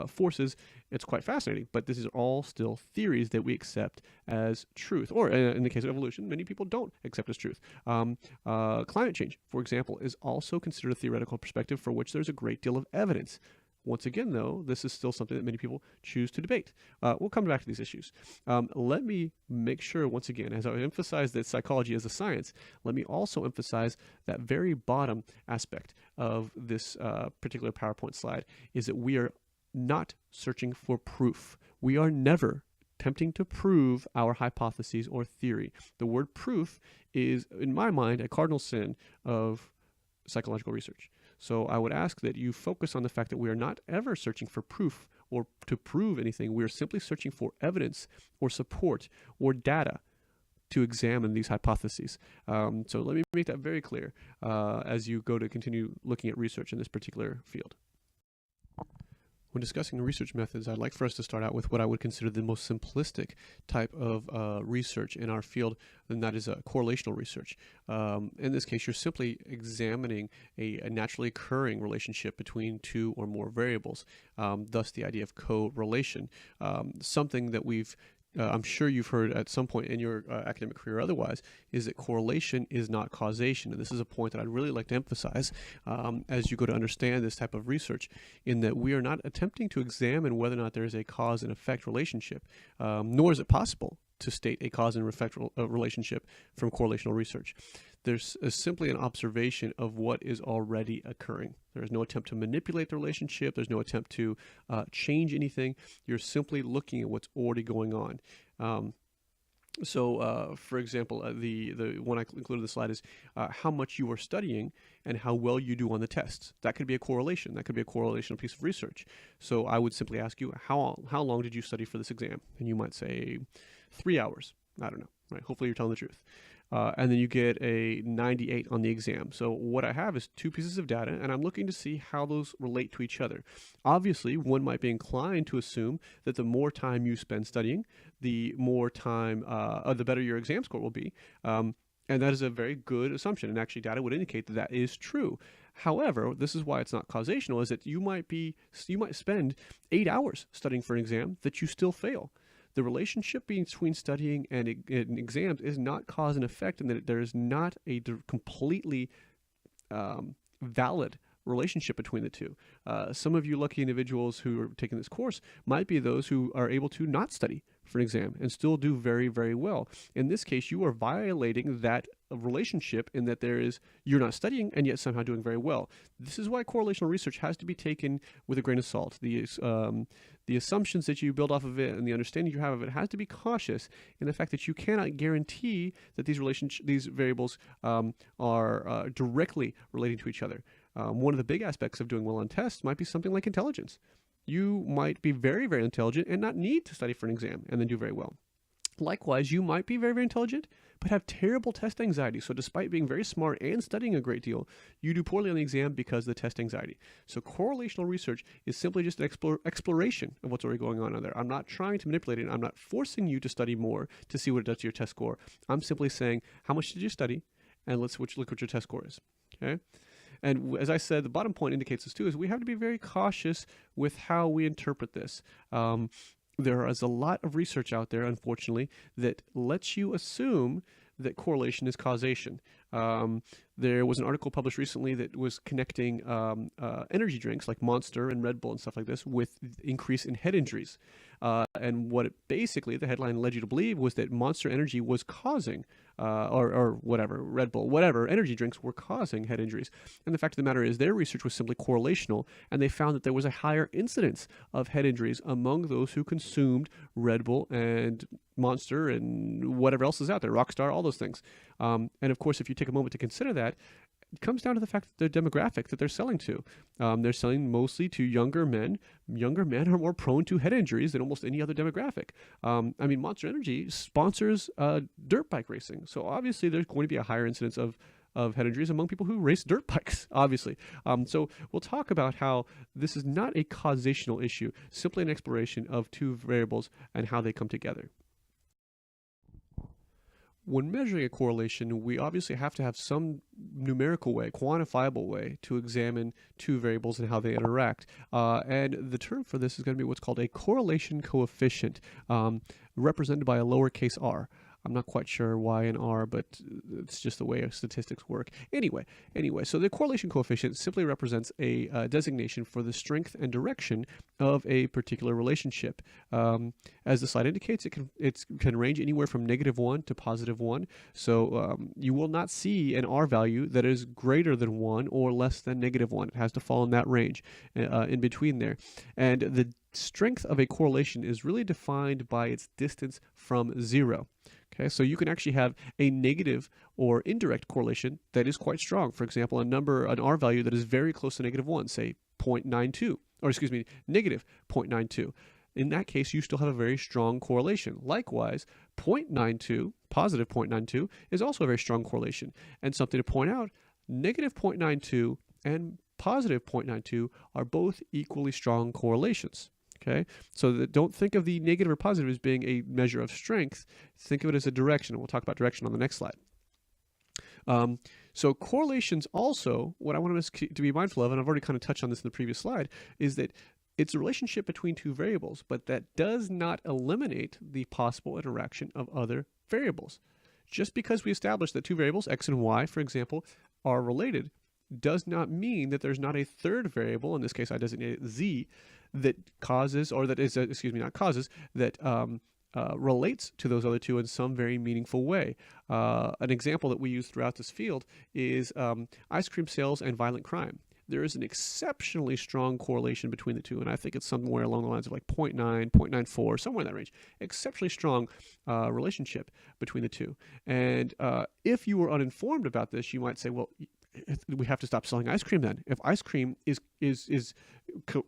forces? It's quite fascinating, but this is all still theories that we accept as truth, or in the case of evolution, many people don't accept as truth. Climate change, for example, is also considered a theoretical perspective for which there's a great deal of evidence. Once again, though, this is still something that many people choose to debate. We'll come back to these issues. Let me make sure, once again, as I emphasize that psychology is a science, let me also emphasize that very bottom aspect of this particular PowerPoint slide is that we are not searching for proof. We are never attempting to prove our hypotheses or theory. The word proof is, in my mind, a cardinal sin of psychological research. So I would ask that you focus on the fact that we are not ever searching for proof or to prove anything. We are simply searching for evidence or support or data to examine these hypotheses. So let me make that very clear as you go to continue looking at research in this particular field. When discussing research methods, I'd like for us to start out with what I would consider the most simplistic type of research in our field, and that is correlational research. In this case, you're simply examining a naturally occurring relationship between two or more variables, thus the idea of correlation, something that I'm sure you've heard at some point in your academic career otherwise, is that correlation is not causation. And this is a point that I'd really like to emphasize as you go to understand this type of research, in that we are not attempting to examine whether or not there is a cause and effect relationship, nor is it possible to state a cause and effect relationship from correlational research. There's simply an observation of what is already occurring. There is no attempt to manipulate the relationship. There's no attempt to change anything. You're simply looking at what's already going on. For example, the one I included in the slide is how much you are studying and how well you do on the tests. That could be a correlation. That could be a correlational piece of research. So I would simply ask you, how long did you study for this exam? And you might say 3 hours. I don't know. Right? Hopefully you're telling the truth. And then you get a 98 on the exam. So what I have is two pieces of data, and I'm looking to see how those relate to each other. Obviously, one might be inclined to assume that the more time you spend studying, the more time, the better your exam score will be. And that is a very good assumption, and actually data would indicate that that is true. However, this is why it's not causational, is that you might spend 8 hours studying for an exam that you still fail. The relationship between studying and exams is not cause and effect, and that there is not a completely valid relationship between the two. Some of you lucky individuals who are taking this course might be those who are able to not study for an exam and still do very, very well. In this case, you are violating that relationship in that you're not studying and yet somehow doing very well. This is why correlational research has to be taken with a grain of salt. The assumptions that you build off of it and the understanding you have of it has to be cautious in the fact that you cannot guarantee that these variables are directly relating to each other. One of the big aspects of doing well on tests might be something like intelligence. You might be very, very intelligent and not need to study for an exam and then do very well. Likewise, you might be very, very intelligent, but have terrible test anxiety. So despite being very smart and studying a great deal, you do poorly on the exam because of the test anxiety. So correlational research is simply just an exploration of what's already going on there. I'm not trying to manipulate it. I'm not forcing you to study more to see what it does to your test score. I'm simply saying, how much did you study? And let's look what your test score is. Okay. And as I said, the bottom point indicates this too, is we have to be very cautious with how we interpret this. There is a lot of research out there, unfortunately, that lets you assume that correlation is causation. There was an article published recently that was connecting energy drinks like Monster and Red Bull and stuff like this with increase in head injuries. And what the headline led you to believe was that Monster Energy was causing, or whatever, Red Bull, whatever, energy drinks were causing head injuries. And the fact of the matter is their research was simply correlational, and they found that there was a higher incidence of head injuries among those who consumed Red Bull and Monster and whatever else is out there, Rockstar, all those things. And of course, if you take a moment to consider that, it comes down to the fact that the demographic that they're selling to. They're selling mostly to younger men. Younger men are more prone to head injuries than almost any other demographic. I mean, Monster Energy sponsors dirt bike racing. So obviously there's going to be a higher incidence of head injuries among people who race dirt bikes, obviously. So we'll talk about how this is not a causational issue, simply an exploration of two variables and how they come together. When measuring a correlation, we obviously have to have some numerical way, quantifiable way to examine two variables and how they interact. And the term for this is going to be what's called a correlation coefficient, represented by a lowercase r. I'm not quite sure why an R, but it's just the way statistics work. Anyway, so the correlation coefficient simply represents a designation for the strength and direction of a particular relationship. As the slide indicates, it can range anywhere from -1 to +1. So you will not see an R value that is greater than 1 or less than -1. It has to fall in that range in between there. And the strength of a correlation is really defined by its distance from 0. Okay, so you can actually have a negative or indirect correlation that is quite strong. For example, an R value that is very close to -1, say 0.92, or excuse me, -0.92. In that case, you still have a very strong correlation. Likewise, 0.92, positive 0.92, is also a very strong correlation. And something to point out, -0.92 and positive 0.92 are both equally strong correlations. Okay, so don't think of the negative or positive as being a measure of strength. Think of it as a direction, and we'll talk about direction on the next slide. So correlations also, what I want us to be mindful of, and I've already kind of touched on this in the previous slide, is that it's a relationship between two variables, but that does not eliminate the possible interaction of other variables. Just because we establish that two variables, x and y, for example, are related, does not mean that there's not a third variable, in this case I designate it z, that causes, or that is, not causes, that relates to those other two in some very meaningful way. An example that we use throughout this field is ice cream sales and violent crime. There is an exceptionally strong correlation between the two, and I think it's somewhere along the lines of like 0.9, 0.94, somewhere in that range. Exceptionally strong relationship between the two. And if you were uninformed about this, you might say, well, we have to stop selling ice cream then. If ice cream is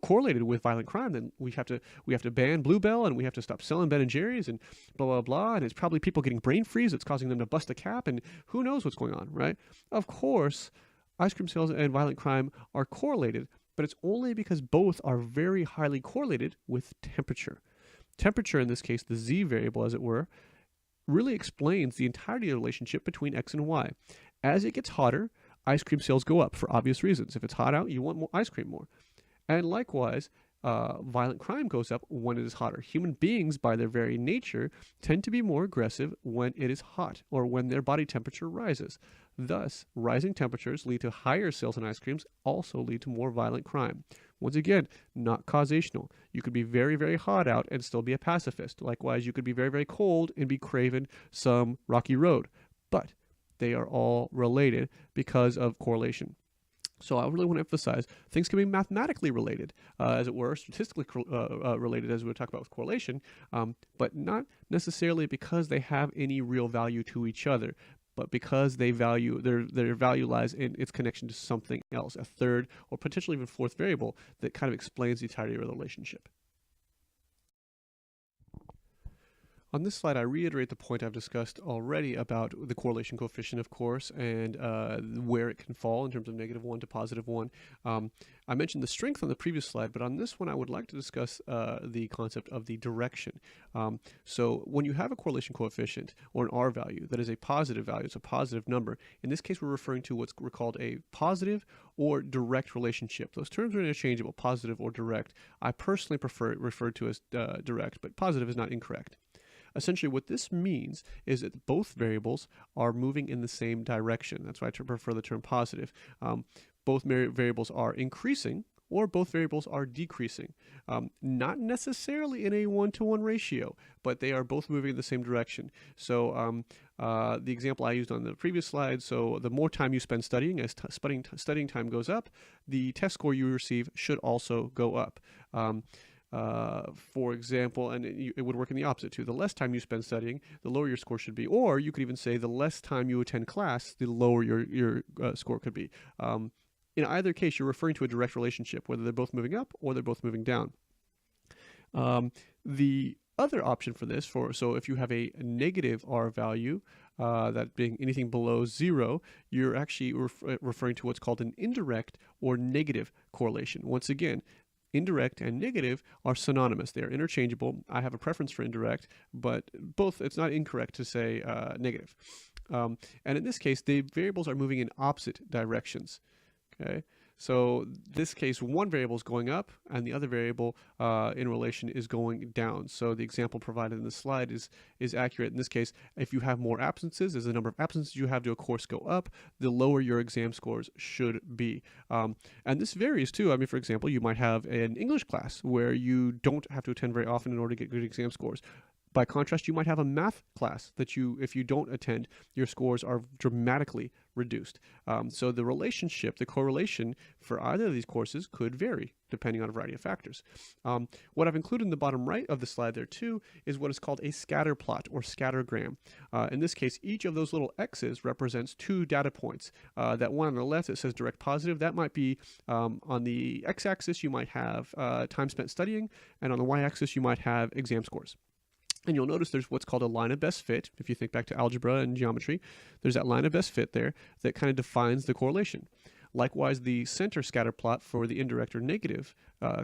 correlated with violent crime, then we have to ban Bluebell, and we have to stop selling Ben and Jerry's, and blah blah blah. And it's probably people getting brain freeze that's causing them to bust a cap, and who knows what's going on, right? Of course, ice cream sales and violent crime are correlated, but it's only because both are very highly correlated with temperature. Temperature, in this case, the z variable, as it were, really explains the entirety of the relationship between x and y. As it gets hotter, ice cream sales go up for obvious reasons. If it's hot out, you want more ice cream more. And likewise, violent crime goes up when it is hotter. Human beings, by their very nature, tend to be more aggressive when it is hot or when their body temperature rises. Thus, rising temperatures lead to higher sales in ice creams, also lead to more violent crime. Once again, not causational. You could be very, very hot out and still be a pacifist. Likewise, you could be very, very cold and be craving some rocky road. But they are all related because of correlation. So I really want to emphasize things can be mathematically related, as it were, statistically related, as we talk about with correlation, but not necessarily because they have any real value to each other, but because they value their value lies in its connection to something else, a third or potentially even fourth variable that kind of explains the entirety of the relationship. On this slide, I reiterate the point I've discussed already about the correlation coefficient, of course, and where it can fall in terms of -1 to +1. I mentioned the strength on the previous slide, but on this one, I would like to discuss the concept of the direction. So when you have a correlation coefficient or an R value that is a positive value, it's a positive number. In this case, we're referring to what's called a positive or direct relationship. Those terms are interchangeable, positive or direct. I personally prefer it referred to as direct, but positive is not incorrect. Essentially, what this means is that both variables are moving in the same direction. That's why I prefer the term positive. Both variables are increasing or both variables are decreasing. Not necessarily in a 1-to-1 ratio, but they are both moving in the same direction. So the example I used on the previous slide, so the more time you spend studying, as studying time goes up, the test score you receive should also go up. For example, and it would work in the opposite too. The less time you spend studying, the lower your score should be. Or you could even say the less time you attend class, the lower your score could be. In either case, you're referring to a direct relationship, whether they're both moving up or they're both moving down. The other option for this, so if you have a negative R value, that being anything below 0, you're actually referring to what's called an indirect or negative correlation. Once again, indirect and negative are synonymous. They are interchangeable. I have a preference for indirect, but both, it's not incorrect to say negative. And in this case, the variables are moving in opposite directions. Okay, so this case, one variable is going up and the other variable in relation is going down. So the example provided in the slide is accurate. In this case, if you have more absences, as the number of absences you have to a course go up, the lower your exam scores should be. And this varies too. I mean, for example, you might have an English class where you don't have to attend very often in order to get good exam scores. By contrast, you might have a math class that if you don't attend, your scores are dramatically reduced. So the relationship, the correlation for either of these courses could vary depending on a variety of factors. What I've included in the bottom right of the slide there too is what is called a scatter plot or scattergram. In this case, each of those little X's represents 2 data points. That one on the left, it says direct positive. That might be on the X-axis, you might have time spent studying, and on the Y-axis, you might have exam scores. And you'll notice there's what's called a line of best fit. If you think back to algebra and geometry, there's that line of best fit there that kind of defines the correlation. Likewise, the center scatter plot for the indirect or negative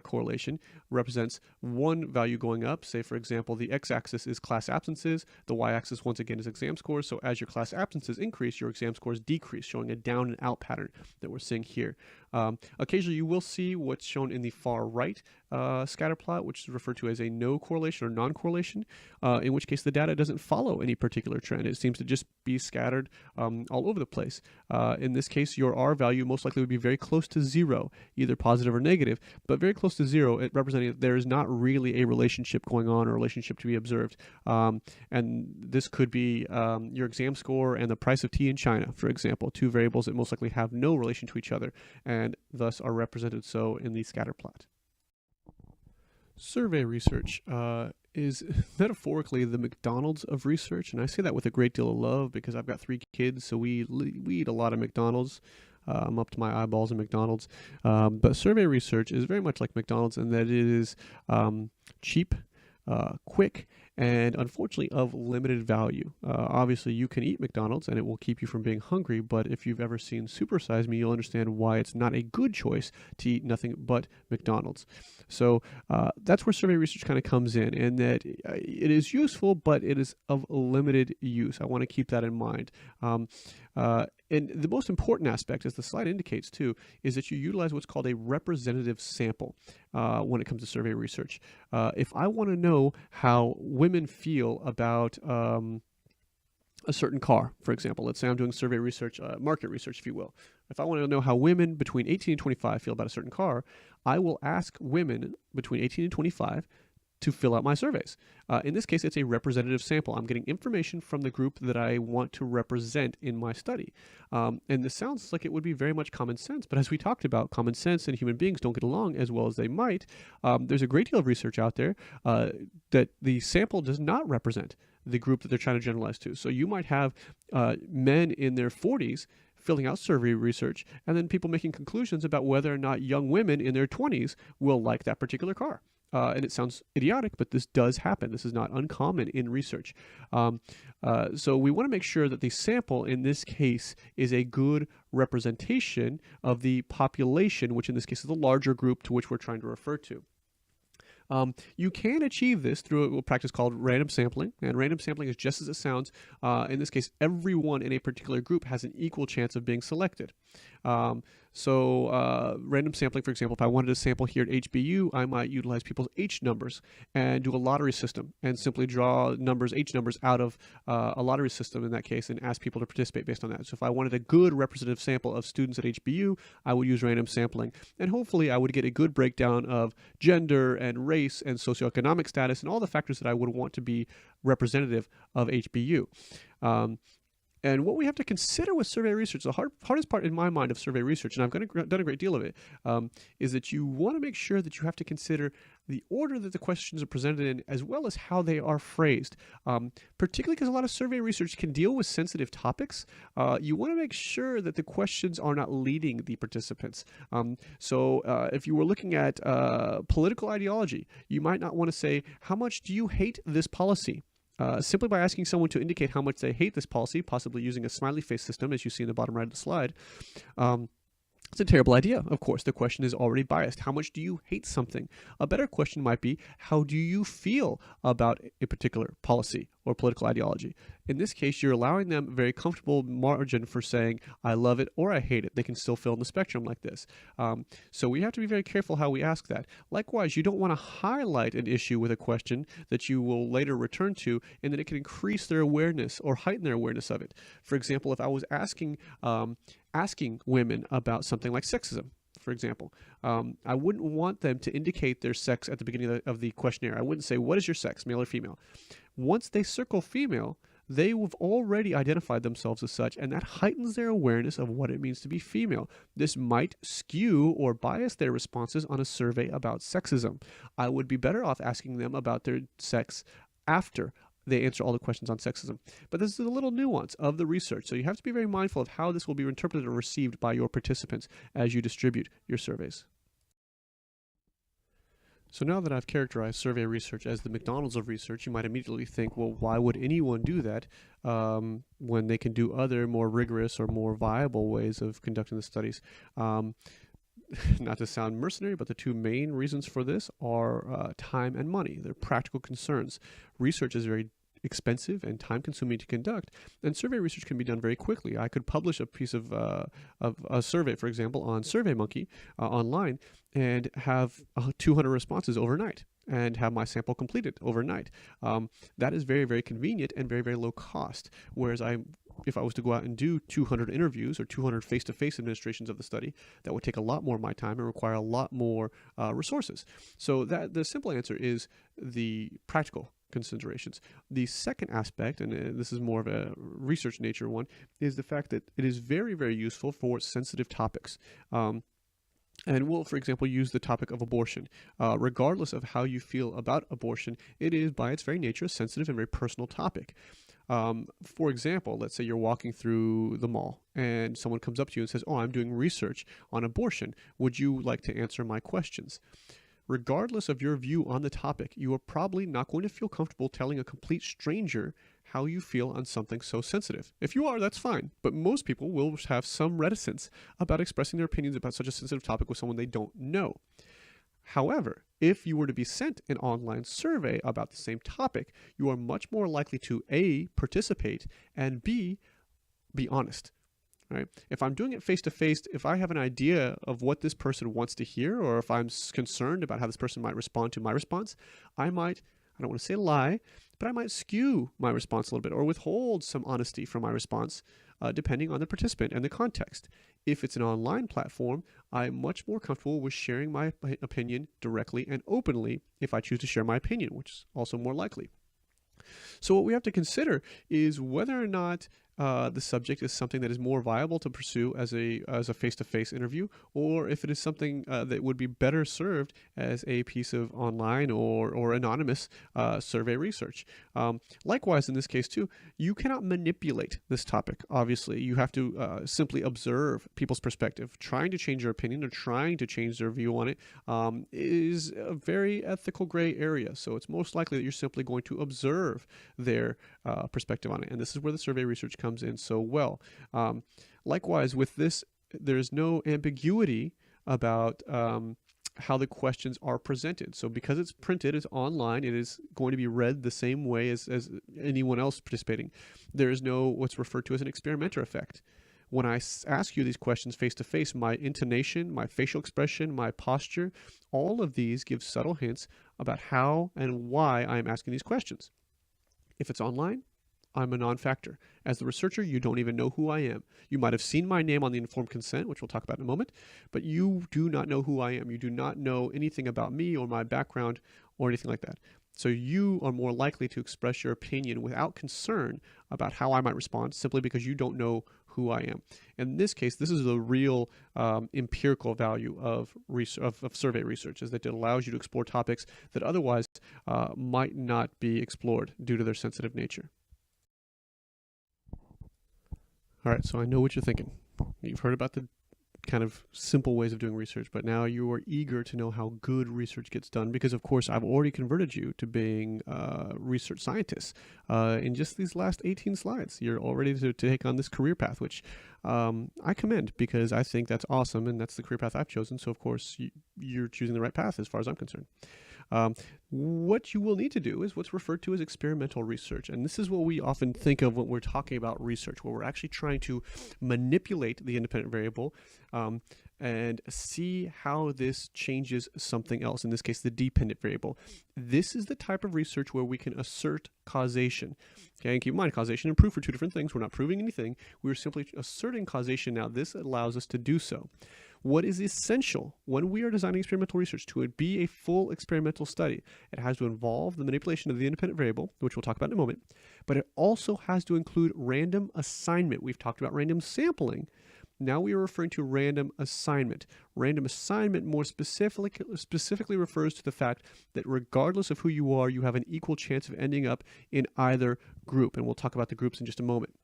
correlation represents one value going up. Say, for example, the x-axis is class absences. The y-axis, once again, is exam scores. So as your class absences increase, your exam scores decrease, showing a down and out pattern that we're seeing here. Occasionally, you will see what's shown in the far right scatter plot, which is referred to as a no correlation or non-correlation, in which case the data doesn't follow any particular trend. It seems to just be scattered all over the place. In this case, your R value most likely would be very close to 0, either positive or negative, but very close to 0, it representing that there is not really a relationship going on or a relationship to be observed. And this could be your exam score and the price of tea in China, for example, 2 variables that most likely have no relation to each other and thus are represented so in the scatter plot. Survey research is metaphorically the McDonald's of research, and I say that with a great deal of love because I've got 3 kids, so we eat a lot of McDonald's. I'm up to my eyeballs in McDonald's. But survey research is very much like McDonald's in that it is cheap, quick, and unfortunately of limited value. Obviously, you can eat McDonald's and it will keep you from being hungry, but if you've ever seen Super Size Me, you'll understand why it's not a good choice to eat nothing but McDonald's. So that's where survey research kind of comes in that it is useful, but it is of limited use. I want to keep that in mind. And the most important aspect, as the slide indicates too, is that you utilize what's called a representative sample when it comes to survey research. If I want to know how women feel about a certain car, for example. Let's say I'm doing survey research, market research, if you will. If I want to know how women between 18 and 25 feel about a certain car, I will ask women between 18 and 25 to fill out my surveys. In this case, it's a representative sample. I'm getting information from the group that I want to represent in my study. And this sounds like it would be very much common sense, but as we talked about, common sense and human beings don't get along as well as they might. There's a great deal of research out there that the sample does not represent the group that they're trying to generalize to. So you might have men in their 40s filling out survey research, and then people making conclusions about whether or not young women in their 20s will like that particular car. And it sounds idiotic, but this does happen. This is not uncommon in research. So we want to make sure that the sample in this case is a good representation of the population, which in this case is the larger group to which we're trying to refer to. You can achieve this through a practice called random sampling, and random sampling is just as it sounds. In this case, everyone in a particular group has an equal chance of being selected. Random sampling, for example, if I wanted to sample here at HBU, I might utilize people's H numbers and do a lottery system and simply draw numbers, H numbers out of a lottery system in that case and ask people to participate based on that. So if I wanted a good representative sample of students at HBU, I would use random sampling. And hopefully I would get a good breakdown of gender and race and socioeconomic status and all the factors that I would want to be representative of HBU. And what we have to consider with survey research, the hardest part in my mind of survey research, and I've done a great deal of it, is that you want to make sure that you have to consider the order that the questions are presented in, as well as how they are phrased. Particularly because a lot of survey research can deal with sensitive topics, you want to make sure that the questions are not leading the participants. If you were looking at political ideology, you might not want to say, how much do you hate this policy? Simply by asking someone to indicate how much they hate this policy, possibly using a smiley face system, as you see in the bottom right of the slide, it's a terrible idea. Of course, the question is already biased. How much do you hate something? A better question might be, how do you feel about a particular policy or political ideology? In this case, you're allowing them a very comfortable margin for saying, I love it or I hate it. They can still fill in the spectrum like this. So we have to be very careful how we ask that. Likewise, you don't want to highlight an issue with a question that you will later return to, and that it can increase their awareness or heighten their awareness of it. For example, if I was asking women about something like sexism, for example, I wouldn't want them to indicate their sex at the beginning of the questionnaire. I wouldn't say, what is your sex, male or female? Once they circle female, they have already identified themselves as such, and that heightens their awareness of what it means to be female. This might skew or bias their responses on a survey about sexism. I would be better off asking them about their sex after they answer all the questions on sexism. But this is a little nuance of the research, so you have to be very mindful of how this will be interpreted or received by your participants as you distribute your surveys. So now that I've characterized survey research as the McDonald's of research, you might immediately think, well, why would anyone do that when they can do other more rigorous or more viable ways of conducting the studies? Not to sound mercenary, but the two main reasons for this are time and money. They're practical concerns. Research is very expensive and time-consuming to conduct, and survey research can be done very quickly. I could publish a piece of a survey, for example, on SurveyMonkey online, and have 200 responses overnight, and have my sample completed overnight. That is very, very convenient and very, very low cost. Whereas if I was to go out and do 200 interviews or 200 face-to-face administrations of the study, that would take a lot more of my time and require a lot more resources. So the simple answer is the practical considerations. The second aspect, and this is more of a research nature one, is the fact that it is very, very useful for sensitive topics. And we'll, for example, use the topic of abortion. Regardless of how you feel about abortion, it is by its very nature a sensitive and very personal topic. For example, let's say you're walking through the mall and someone comes up to you and says, oh, I'm doing research on abortion. Would you like to answer my questions? Regardless of your view on the topic, you are probably not going to feel comfortable telling a complete stranger how you feel on something so sensitive. If you are, that's fine, but most people will have some reticence about expressing their opinions about such a sensitive topic with someone they don't know. However, if you were to be sent an online survey about the same topic, you are much more likely to A, participate, and B, be honest. Right? If I'm doing it face-to-face, if I have an idea of what this person wants to hear, or if I'm concerned about how this person might respond to my response, I don't want to say lie, but I might skew my response a little bit or withhold some honesty from my response, depending on the participant and the context. If it's an online platform, I'm much more comfortable with sharing my opinion directly and openly if I choose to share my opinion, which is also more likely. So what we have to consider is whether or not the subject is something that is more viable to pursue as a face-to-face interview, or if it is something that would be better served as a piece of online or anonymous survey research. Likewise, in this case too, you cannot manipulate this topic. Obviously, you have to simply observe people's perspective. Trying to change their opinion or trying to change their view on it is a very ethical gray area. So it's most likely that you're simply going to observe their perspective on it, and this is where the survey research comes in so well. Likewise, with this, there's no ambiguity about how the questions are presented. So because it's printed, it's online, it is going to be read the same way as anyone else participating. There is no what's referred to as an experimenter effect. When I ask you these questions face to face, my intonation, my facial expression, my posture, all of these give subtle hints about how and why I'm asking these questions. If it's online, I'm a non-factor. As the researcher, you don't even know who I am. You might have seen my name on the informed consent, which we'll talk about in a moment, but you do not know who I am. You do not know anything about me or my background or anything like that. So you are more likely to express your opinion without concern about how I might respond, simply because you don't know who I am. In this case, this is the real empirical value of survey research, is that it allows you to explore topics that otherwise might not be explored due to their sensitive nature. All right, so I know what you're thinking. You've heard about the kind of simple ways of doing research, but now you are eager to know how good research gets done, because of course I've already converted you to being research scientists in just these last 18 slides. You're all ready to take on this career path, which I commend, because I think that's awesome, and that's the career path I've chosen. So of course you're choosing the right path as far as I'm concerned. What you will need to do is what's referred to as experimental research. And this is what we often think of when we're talking about research, where we're actually trying to manipulate the independent variable and see how this changes something else, in this case, the dependent variable. This is the type of research where we can assert causation. Okay, and keep in mind, causation and proof are two different things. We're not proving anything. We're simply asserting causation. Now, this allows us to do so. What is essential when we are designing experimental research to be a full experimental study? It has to involve the manipulation of the independent variable, which we'll talk about in a moment, but it also has to include random assignment. We've talked about random sampling. Now we are referring to random assignment. Random assignment more specifically refers to the fact that regardless of who you are, you have an equal chance of ending up in either group, and we'll talk about the groups in just a moment.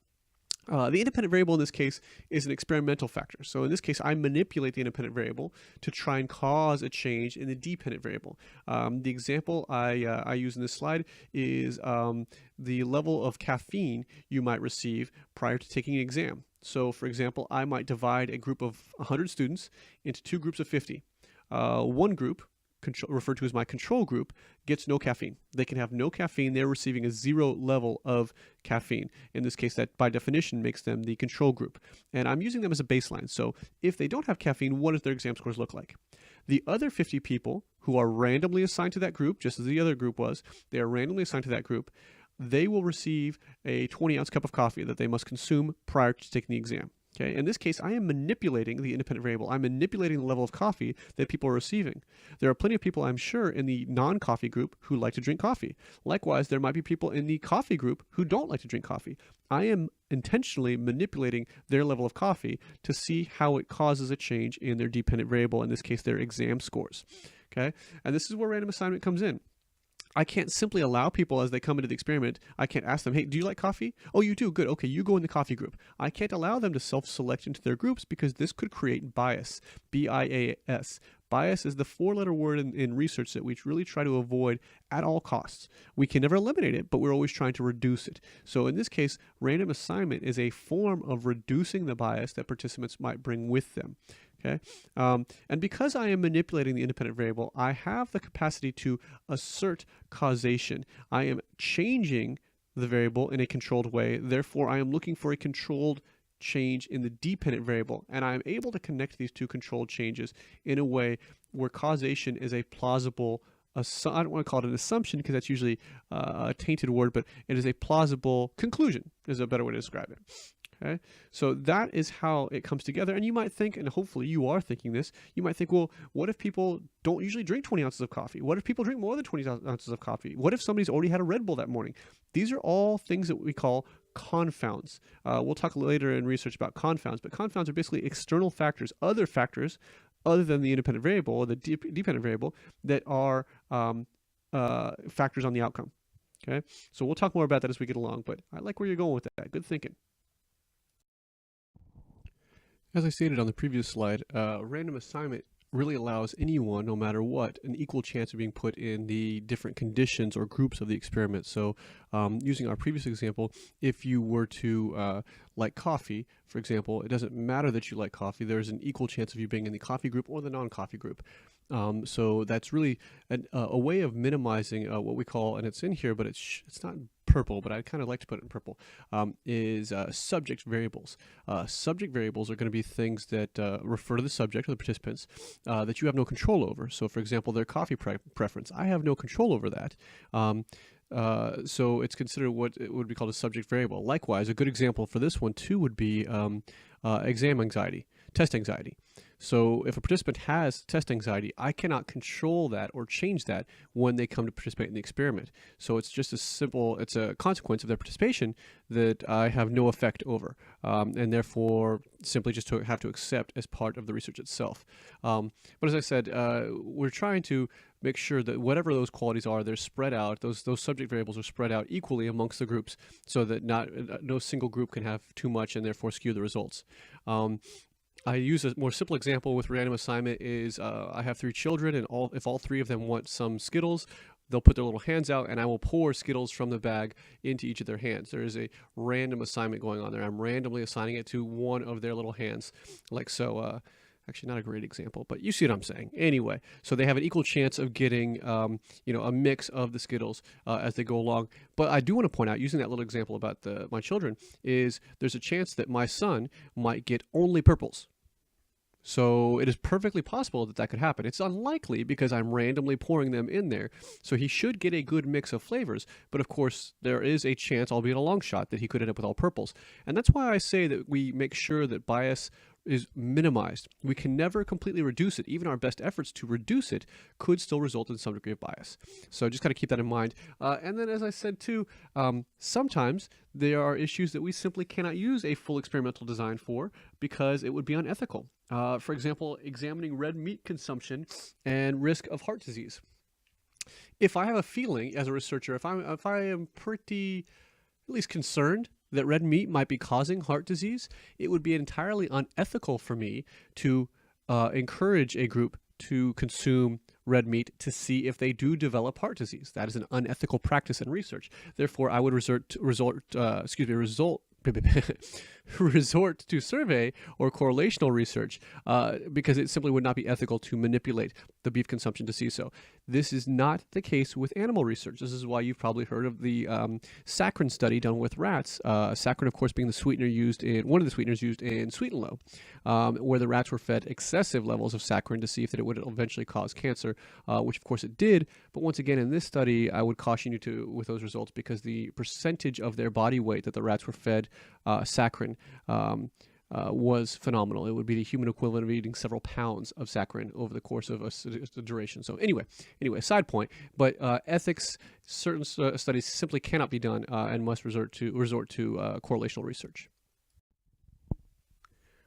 The independent variable in this case is an experimental factor. So in this case, I manipulate the independent variable to try and cause a change in the dependent variable. The example I use in this slide is the level of caffeine you might receive prior to taking an exam. So for example, I might divide a group of 100 students into two groups of 50. One group, referred to as my control group, gets no caffeine. They can have no caffeine. They're receiving a 0 level of caffeine. In this case, that by definition makes them the control group. And I'm using them as a baseline. So if they don't have caffeine, what does their exam scores look like? The other 50 people who are randomly assigned to that group, just as the other group was, they are randomly assigned to that group. They will receive a 20-ounce cup of coffee that they must consume prior to taking the exam. Okay, in this case, I am manipulating the independent variable. I'm manipulating the level of coffee that people are receiving. There are plenty of people, I'm sure, in the non-coffee group who like to drink coffee. Likewise, there might be people in the coffee group who don't like to drink coffee. I am intentionally manipulating their level of coffee to see how it causes a change in their dependent variable, in this case, their exam scores. Okay, and this is where random assignment comes in. I can't simply allow people as they come into the experiment, I can't ask them, hey, do you like coffee? Oh, you do? Good. Okay, you go in the coffee group. I can't allow them to self-select into their groups because this could create bias, B-I-A-S. Bias is the four-letter word in research that we really try to avoid at all costs. We can never eliminate it, but we're always trying to reduce it. So in this case, random assignment is a form of reducing the bias that participants might bring with them. Okay, and because I am manipulating the independent variable, I have the capacity to assert causation. I am changing the variable in a controlled way. Therefore, I am looking for a controlled change in the dependent variable, and I am able to connect these two controlled changes in a way where causation is a plausible I don't want to call it an assumption because that's usually a tainted word, but it is a plausible conclusion is a better way to describe it. Okay, so that is how it comes together. And you might think, and hopefully you are thinking this, you might think, well, what if people don't usually drink 20 ounces of coffee? What if people drink more than 20 ounces of coffee? What if somebody's already had a Red Bull that morning? These are all things that we call confounds. We'll talk later in research about confounds, but confounds are basically external factors, other factors other than the independent variable or the dependent variable that are factors on the outcome. Okay, so we'll talk more about that as we get along, but I like where you're going with that. Good thinking. As I stated on the previous slide, random assignment really allows anyone, no matter what, an equal chance of being put in the different conditions or groups of the experiment. So using our previous example, if you were to like coffee, for example, it doesn't matter that you like coffee. There's an equal chance of you being in the coffee group or the non-coffee group. So that's really a way of minimizing what we call, and it's in here, but it's not purple, but I kind of like to put it in purple, is subject variables. Subject variables are going to be things that refer to the subject or the participants that you have no control over. So for example, their coffee preference. I have no control over that. So it's considered what it would be called a subject variable. Likewise, a good example for this one too would be exam anxiety, test anxiety. So if a participant has test anxiety, I cannot control that or change that when they come to participate in the experiment. So it's just it's a consequence of their participation that I have no effect over, and therefore simply just have to accept as part of the research itself. But as I said, we're trying to make sure that whatever those qualities are, they're spread out. Those subject variables are spread out equally amongst the groups, so that no single group can have too much and therefore skew the results. I use a more simple example with random assignment is I have 3 children, and if all 3 of them want some Skittles, they'll put their little hands out and I will pour Skittles from the bag into each of their hands. There is a random assignment going on there. I'm randomly assigning it to one of their little hands, like so. Actually, not a great example, but you see what I'm saying. Anyway, so they have an equal chance of getting, a mix of the Skittles as they go along. But I do want to point out, using that little example about my children, is there's a chance that my son might get only purples. So it is perfectly possible that could happen. It's unlikely because I'm randomly pouring them in there. So he should get a good mix of flavors. But of course, there is a chance, albeit a long shot, that he could end up with all purples. And that's why I say that we make sure that bias is minimized. We can never completely reduce it. Even our best efforts to reduce it could still result in some degree of bias. So just kind of keep that in mind. And then, as I said too, sometimes there are issues that we simply cannot use a full experimental design for because it would be unethical. For example, examining red meat consumption and risk of heart disease. If I have a feeling as a researcher, if I am pretty at least concerned that red meat might be causing heart disease, it would be entirely unethical for me to encourage a group to consume red meat to see if they do develop heart disease. That is an unethical practice in research. Therefore, I would resort to survey or correlational research because it simply would not be ethical to manipulate the beef consumption to see so. This is not the case with animal research. This is why you've probably heard of the saccharin study done with rats. Saccharin, of course, being the sweetener one of the sweeteners used in Sweet and Low, where the rats were fed excessive levels of saccharin to see if it would eventually cause cancer, which of course it did. But once again, in this study, I would caution you with those results because the percentage of their body weight that the rats were fed saccharin was phenomenal. It would be the human equivalent of eating several pounds of saccharin over the course of a duration. So anyway, side point. But ethics, certain studies simply cannot be done and must resort to correlational research.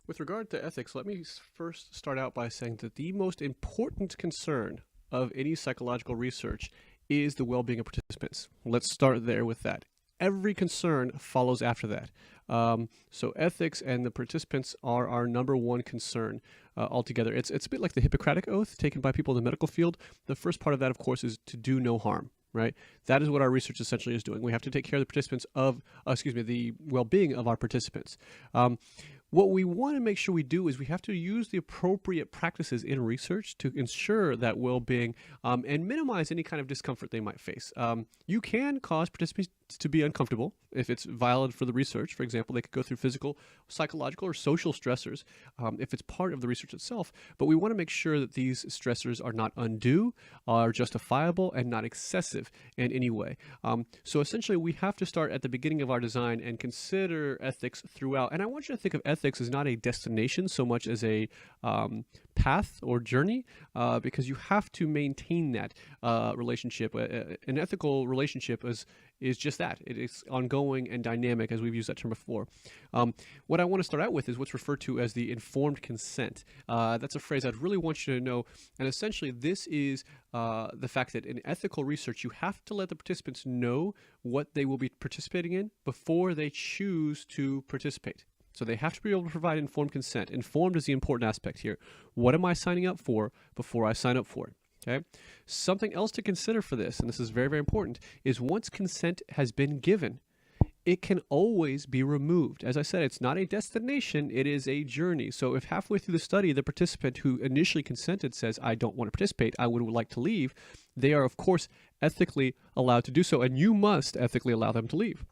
With regard to ethics, let me first start out by saying that the most important concern of any psychological research is the well-being of participants. Let's start there with that. Every concern follows after that. So ethics and the participants are our number one concern altogether. It's a bit like the Hippocratic Oath taken by people in the medical field. The first part of that, of course, is to do no harm, right? That is what our research essentially is doing. We have to take care of the participants the well-being of our participants. what we want to make sure we do is we have to use the appropriate practices in research to ensure that well-being and minimize any kind of discomfort they might face. You can cause participants to be uncomfortable if it's valid for the research. For example, they could go through physical, psychological, or social stressors if it's part of the research itself. But we want to make sure that these stressors are not undue, are justifiable, and not excessive in any way. So essentially, we have to start at the beginning of our design and consider ethics throughout. And I want you to think of ethics as not a destination so much as a path or journey, because you have to maintain that relationship. An ethical relationship is just that. It is ongoing and dynamic, as we've used that term before. What I want to start out with is what's referred to as the informed consent. That's a phrase I'd really want you to know. And essentially, this is the fact that in ethical research, you have to let the participants know what they will be participating in before they choose to participate. So they have to be able to provide informed consent. Informed is the important aspect here. What am I signing up for before I sign up for it? Okay. Something else to consider for this, and this is very, very important, is once consent has been given, it can always be removed. As I said, it's not a destination, it is a journey. So if halfway through the study, the participant who initially consented says, I don't want to participate, I would like to leave, they are, of course, ethically allowed to do so, and you must ethically allow them to leave.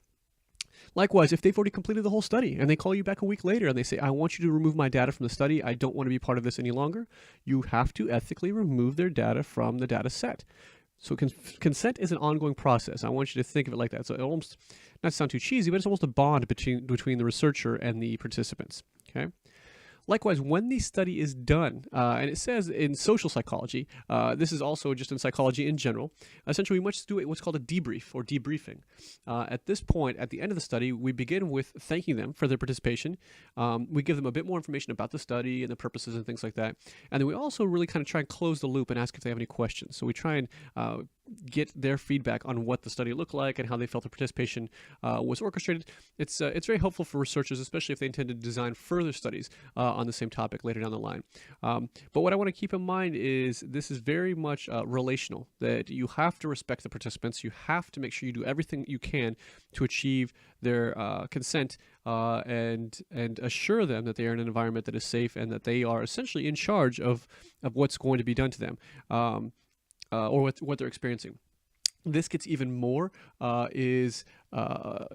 Likewise, if they've already completed the whole study and they call you back a week later and they say, I want you to remove my data from the study, I don't want to be part of this any longer, you have to ethically remove their data from the data set. So consent is an ongoing process. I want you to think of it like that. So it almost, not to sound too cheesy, but it's almost a bond between the researcher and the participants. Okay. Likewise, when the study is done, and it says in social psychology, this is also just in psychology in general, essentially we must do what's called a debrief or debriefing. At this point, at the end of the study, we begin with thanking them for their participation. We give them a bit more information about the study and the purposes and things like that. And then we also really kind of try and close the loop and ask if they have any questions. So we try and get their feedback on what the study looked like and how they felt the participation was orchestrated. It's very helpful for researchers, especially if they intend to design further studies on the same topic later down the line. But what I want to keep in mind is this is very much relational, that you have to respect the participants. You have to make sure you do everything you can to achieve their consent and assure them that they are in an environment that is safe and that they are essentially in charge of what's going to be done to them. Or what they're experiencing. This gets even more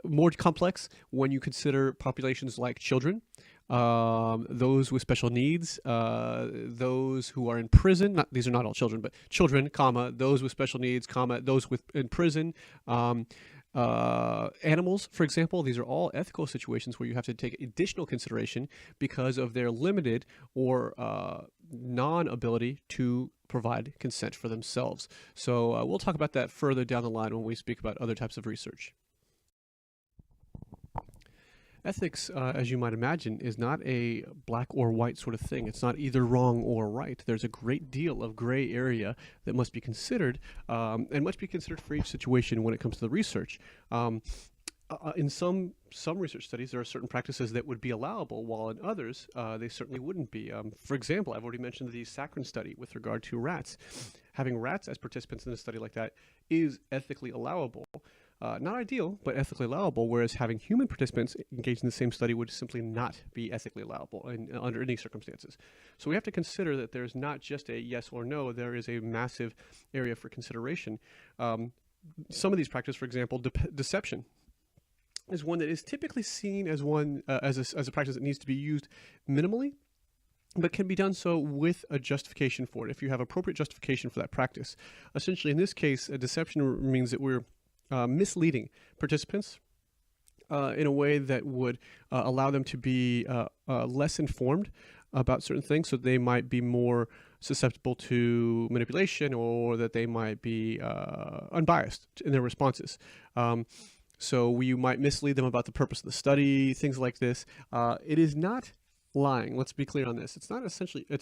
more complex when you consider populations like children, those with special needs, those who are in prison. These are not all children, but children, comma, those with special needs, comma, those in prison. Animals, for example, these are all ethical situations where you have to take additional consideration because of their limited or non-ability to provide consent for themselves. So we'll talk about that further down the line when we speak about other types of research. Ethics, as you might imagine, is not a black or white sort of thing. It's not either wrong or right. There's a great deal of gray area that must be considered and must be considered for each situation when it comes to the research. In some research studies, there are certain practices that would be allowable, while in others, they certainly wouldn't be. For example, I've already mentioned the saccharin study with regard to rats. Having rats as participants in a study like that is ethically allowable. Not ideal, but ethically allowable, whereas having human participants engaged in the same study would simply not be ethically allowable under any circumstances. So we have to consider that there's not just a yes or no, there is a massive area for consideration. Some of these practices, for example, deception, is one that is typically seen as one as a practice that needs to be used minimally, but can be done so with a justification for it, if you have appropriate justification for that practice. Essentially, in this case, a deception means that we're misleading participants in a way that would allow them to be less informed about certain things, so they might be more susceptible to manipulation, or that they might be unbiased in their responses. So you might mislead them about the purpose of the study, things like this. It is not lying. Let's be clear on this. It's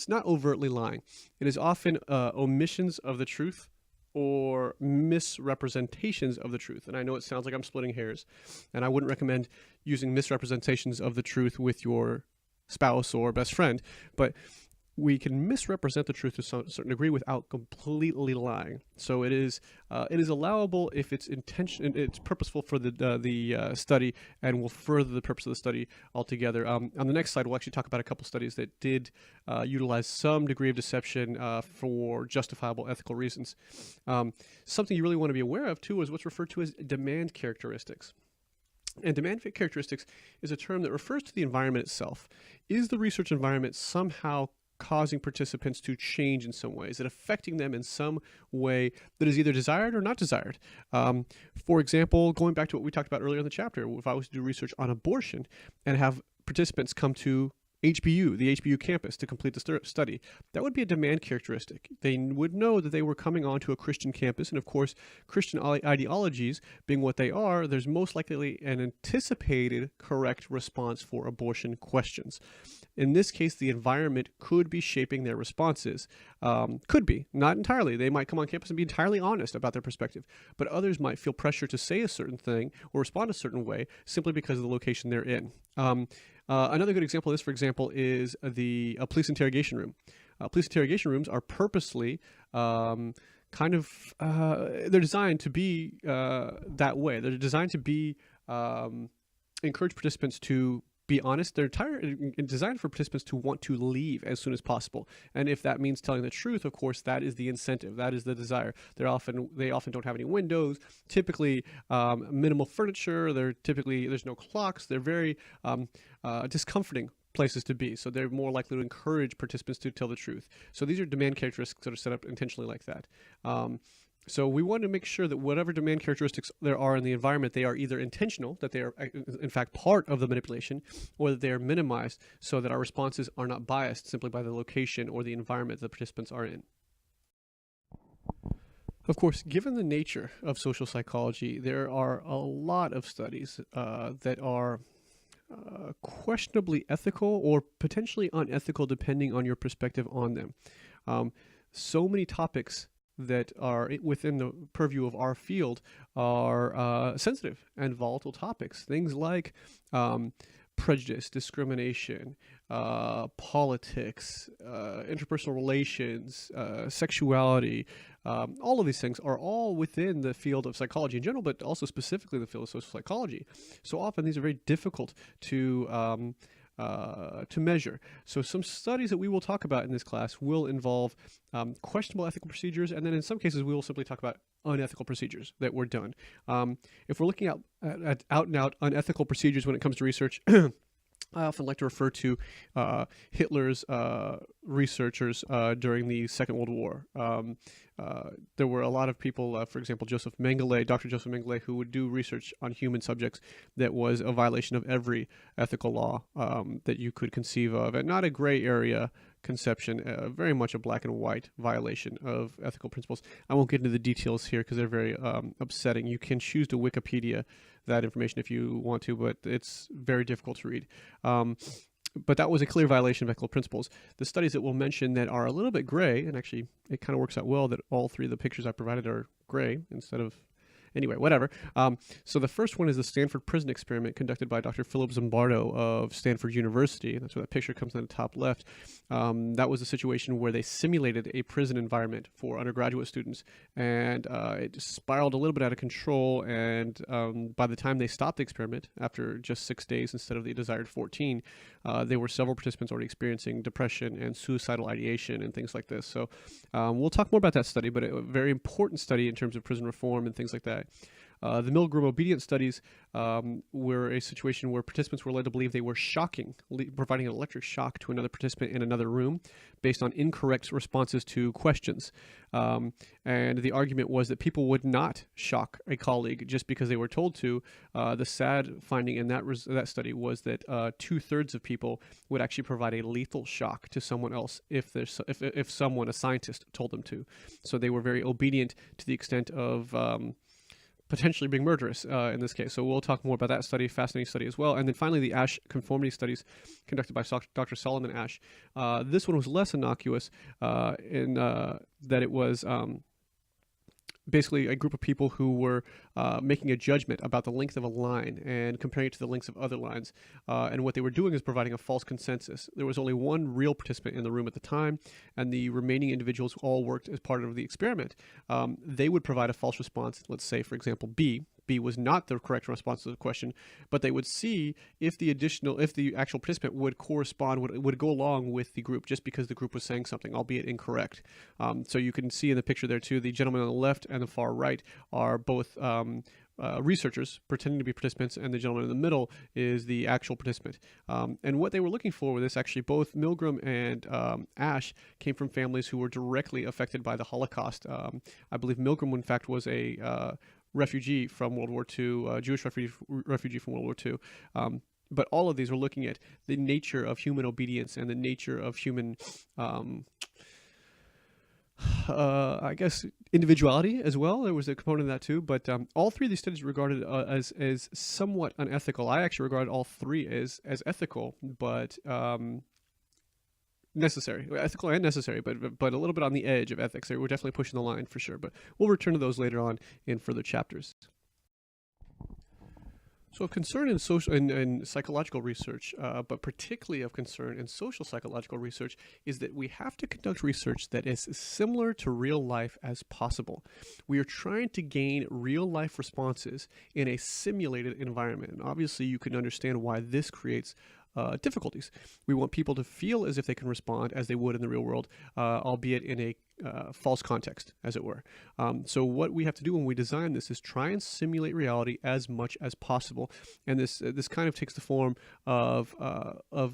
not overtly lying. It is often omissions of the truth or misrepresentations of the truth. And I know it sounds like I'm splitting hairs, and I wouldn't recommend using misrepresentations of the truth with your spouse or best friend, but we can misrepresent the truth to some certain degree without completely lying. So it is allowable if it's it's purposeful for the study and will further the purpose of the study altogether. On the next slide, we'll actually talk about a couple studies that did utilize some degree of deception for justifiable ethical reasons. Something you really want to be aware of too is what's referred to as demand characteristics. And demand characteristics is a term that refers to the environment itself. Is the research environment somehow causing participants to change in some way? Is it affecting them in some way that is either desired or not desired? For example, going back to what we talked about earlier in the chapter, if I was to do research on abortion and have participants come to HBU, the HBU campus, to complete the study, that would be a demand characteristic. They would know that they were coming onto a Christian campus, and of course, Christian ideologies being what they are, there's most likely an anticipated correct response for abortion questions. In this case, the environment could be shaping their responses. Could be, not entirely. They might come on campus and be entirely honest about their perspective, but others might feel pressure to say a certain thing or respond a certain way simply because of the location they're in. Another good example of this, for example, is the police interrogation room. Police interrogation rooms are purposely they're designed to be that way. They're designed to be encourage participants to be honest. They're designed for participants to want to leave as soon as possible. And if that means telling the truth, of course, that is the incentive. That is the desire. They often don't have any windows, typically minimal furniture. There's no clocks. They're very discomforting places to be. So they're more likely to encourage participants to tell the truth. So these are demand characteristics that are set up intentionally like that. So we want to make sure that whatever demand characteristics there are in the environment, they are either intentional, that they are in fact part of the manipulation, or that they are minimized so that our responses are not biased simply by the location or the environment the participants are in. Of course, given the nature of social psychology, there are a lot of studies that are questionably ethical or potentially unethical depending on your perspective on them. So many topics that are within the purview of our field are sensitive and volatile topics. Things like prejudice, discrimination, politics, interpersonal relations, sexuality. All of these things are all within the field of psychology in general, but also specifically the field of social psychology. So often these are very difficult to measure. So some studies that we will talk about in this class will involve questionable ethical procedures, and then in some cases we will simply talk about unethical procedures that were done. If we're looking at out-and-out unethical procedures when it comes to research, I often like to refer to Hitler's researchers during the Second World War. There were a lot of people, for example, Dr. Joseph Mengele, who would do research on human subjects that was a violation of every ethical law that you could conceive of, and not a gray area conception, very much a black and white violation of ethical principles. I won't get into the details here because they're very upsetting. You can choose to Wikipedia that information if you want to, but it's very difficult to read. But that was a clear violation of ethical principles. The studies that we'll mention that are a little bit gray, and actually it kind of works out well that all three of the pictures I provided are gray instead of, anyway, whatever. So the first one is the Stanford prison experiment conducted by Dr. Philip Zimbardo of Stanford University. That's where that picture comes in the top left. That was a situation where they simulated a prison environment for undergraduate students, and it spiraled a little bit out of control, and by the time they stopped the experiment, after just 6 days instead of the desired 14, there were several participants already experiencing depression and suicidal ideation and things like this. So we'll talk more about that study, but a very important study in terms of prison reform and things like that. The Milgram obedience studies were a situation where participants were led to believe they were providing an electric shock to another participant in another room based on incorrect responses to questions. And the argument was that people would not shock a colleague just because they were told to. The sad finding in that study was that 2/3 of people would actually provide a lethal shock to someone else if someone, a scientist, told them to. So they were very obedient to the extent of potentially being murderous in this case. So we'll talk more about that study, fascinating study as well. And then finally, the Ash conformity studies conducted by Dr. Solomon Ash. This one was less innocuous in that it was basically a group of people who were making a judgment about the length of a line and comparing it to the lengths of other lines. And what they were doing is providing a false consensus. There was only one real participant in the room at the time, and the remaining individuals all worked as part of the experiment. They would provide a false response, let's say, for example, B. B was not the correct response to the question, but they would see if the actual participant would would go along with the group just because the group was saying something, albeit incorrect. So you can see in the picture there too, the gentleman on the left and the far right are both researchers pretending to be participants, and the gentleman in the middle is the actual participant. And what they were looking for with this, actually, both Milgram and Ash came from families who were directly affected by the Holocaust. I believe Milgram, in fact, was a refugee from World War II, Jewish refugee from World War II. But all of these were looking at the nature of human obedience and the nature of human, I guess, individuality as well. There was a component of that too. But all three of these studies were regarded as somewhat unethical. I actually regarded all three as ethical, but necessary, ethical and necessary, but a little bit on the edge of ethics. They were definitely pushing the line for sure, but we'll return to those later on in further chapters. So of concern in social and psychological research, but particularly of concern in social psychological research, is that we have to conduct research that is as similar to real life as possible. We are trying to gain real life responses in a simulated environment, and obviously you can understand why this creates difficulties. We want people to feel as if they can respond as they would in the real world, albeit in a false context, as it were. So what we have to do when we design this is try and simulate reality as much as possible. And this kind of takes the form of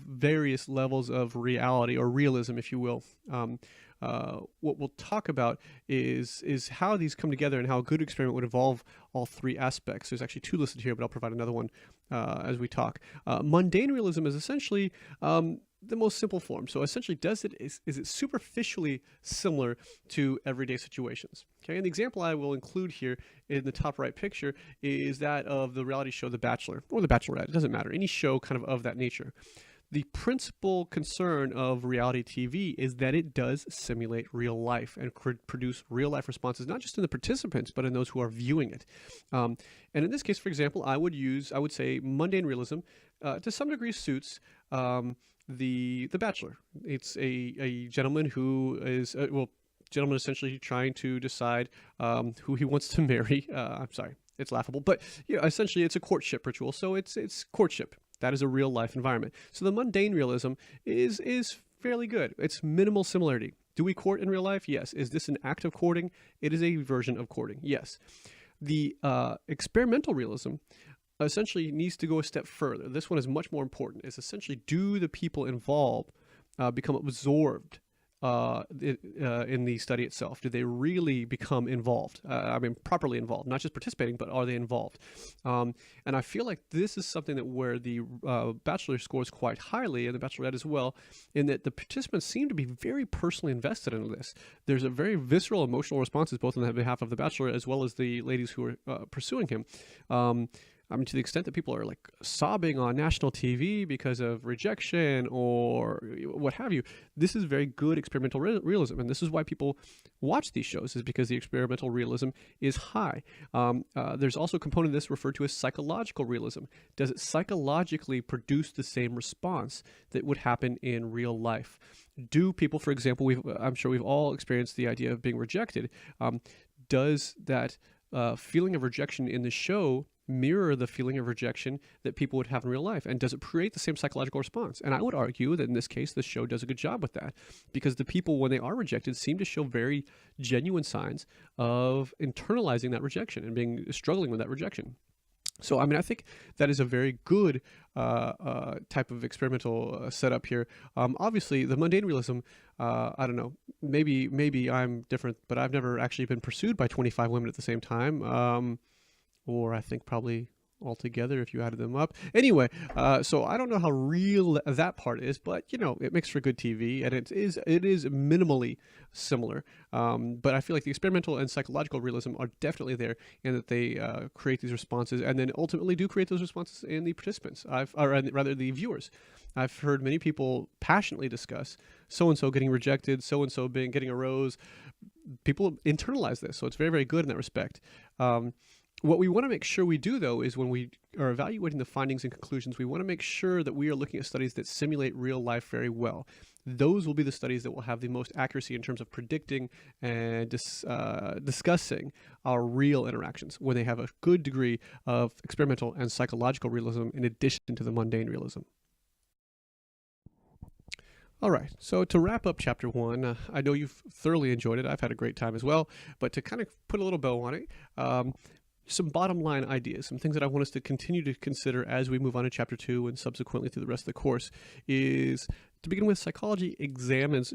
various levels of reality, or realism, if you will. What we'll talk about is how these come together and how a good experiment would involve all three aspects. There's actually two listed here, but I'll provide another one as we talk. Mundane realism is essentially the most simple form. So essentially, is it superficially similar to everyday situations? Okay, and the example I will include here in the top right picture is that of the reality show The Bachelor, or The Bachelorette. It doesn't matter, any show kind of that nature. The principal concern of reality TV is that it does simulate real life and produce real life responses, not just in the participants, but in those who are viewing it. And in this case, for example, I would say mundane realism to some degree suits the Bachelor. It's a gentleman who is, gentleman essentially trying to decide who he wants to marry. I'm sorry, it's laughable, but essentially it's a courtship ritual. So it's courtship. That is a real life environment. So the mundane realism is fairly good. It's minimal similarity. Do we court in real life? Yes. Is this an act of courting? It is a version of courting. Yes. The experimental realism essentially needs to go a step further. This one is much more important. It's essentially, do the people involved become absorbed in the study itself? Do they really become involved? Properly involved, not just participating, but are they involved? And I feel like this is something that where the Bachelor scores quite highly, and the Bachelorette as well, in that the participants seem to be very personally invested in this. There's a very visceral emotional responses, both on behalf of the Bachelor as well as the ladies who are pursuing him. To the extent that people are like sobbing on national TV because of rejection or what have you. This is very good experimental realism, and this is why people watch these shows, is because the experimental realism is high. There's also a component of this referred to as psychological realism. Does it psychologically produce the same response that would happen in real life? Do people, for example, I'm sure we've all experienced the idea of being rejected. Does that feeling of rejection in the show mirror the feeling of rejection that people would have in real life? And does it create the same psychological response? And I would argue that in this case, the show does a good job with that, because the people, when they are rejected, seem to show very genuine signs of internalizing that rejection and struggling with that rejection. So, I think that is a very good type of experimental setup here. Obviously, the mundane realism, I don't know, maybe I'm different, but I've never actually been pursued by 25 women at the same time. Or I think probably altogether if you added them up. Anyway, so I don't know how real that part is, but you know, it makes for good TV, and it is minimally similar. But I feel like the experimental and psychological realism are definitely there, in that they create these responses, and then ultimately do create those responses in the participants, or rather the viewers. I've heard many people passionately discuss so-and-so getting rejected, so-and-so getting a rose. People internalize this, so it's very, very good in that respect. What we want to make sure we do, though, is when we are evaluating the findings and conclusions, we want to make sure that we are looking at studies that simulate real life very well. Those will be the studies that will have the most accuracy in terms of predicting and discussing our real interactions, when they have a good degree of experimental and psychological realism in addition to the mundane realism. All right, so to wrap up chapter 1, I know you've thoroughly enjoyed it. I've had a great time as well. But to kind of put a little bow on it, some bottom line ideas, some things that I want us to continue to consider as we move on to chapter 2 and subsequently through the rest of the course is, to begin with, social psychology examines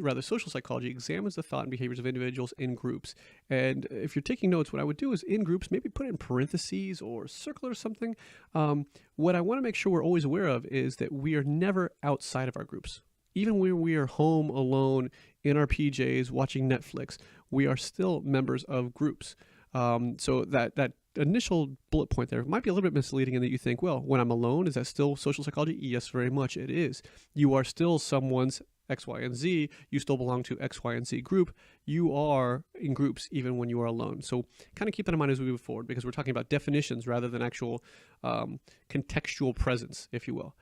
the thought and behaviors of individuals in groups. And if you're taking notes, what I would do is, in groups, maybe put in parentheses or circle or something. What I want to make sure we're always aware of is that we are never outside of our groups. Even when we are home alone in our PJs watching Netflix, we are still members of groups. So that initial bullet point there might be a little bit misleading, in that you think, well, when I'm alone, is that still social psychology? Yes, very much it is. You are still someone's X, Y, and Z. You still belong to X, Y, and Z group. You are in groups even when you are alone. So kind of keep that in mind as we move forward, because we're talking about definitions rather than actual contextual presence, if you will.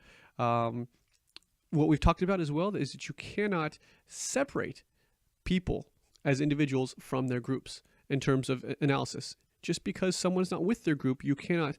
What we've talked about as well is that you cannot separate people as individuals from their groups in terms of analysis. Just because someone's not with their group, you cannot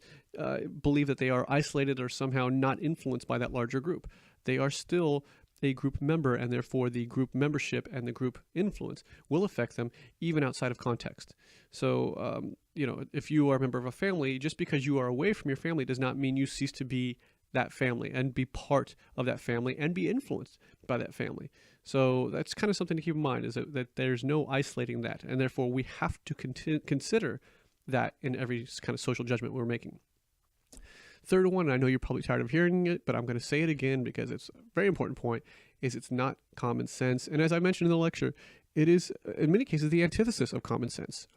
believe that they are isolated or somehow not influenced by that larger group. They are still a group member, and therefore the group membership and the group influence will affect them even outside of context. So, if you are a member of a family, just because you are away from your family does not mean you cease to be that family and be part of that family and be influenced by that family. So that's kind of something to keep in mind, is that there's no isolating that, and therefore we have to consider that in every kind of social judgment we're making. Third one, and I know you're probably tired of hearing it, but I'm going to say it again because it's a very important point, is it's not common sense. And as I mentioned in the lecture, it is, in many cases, the antithesis of common sense.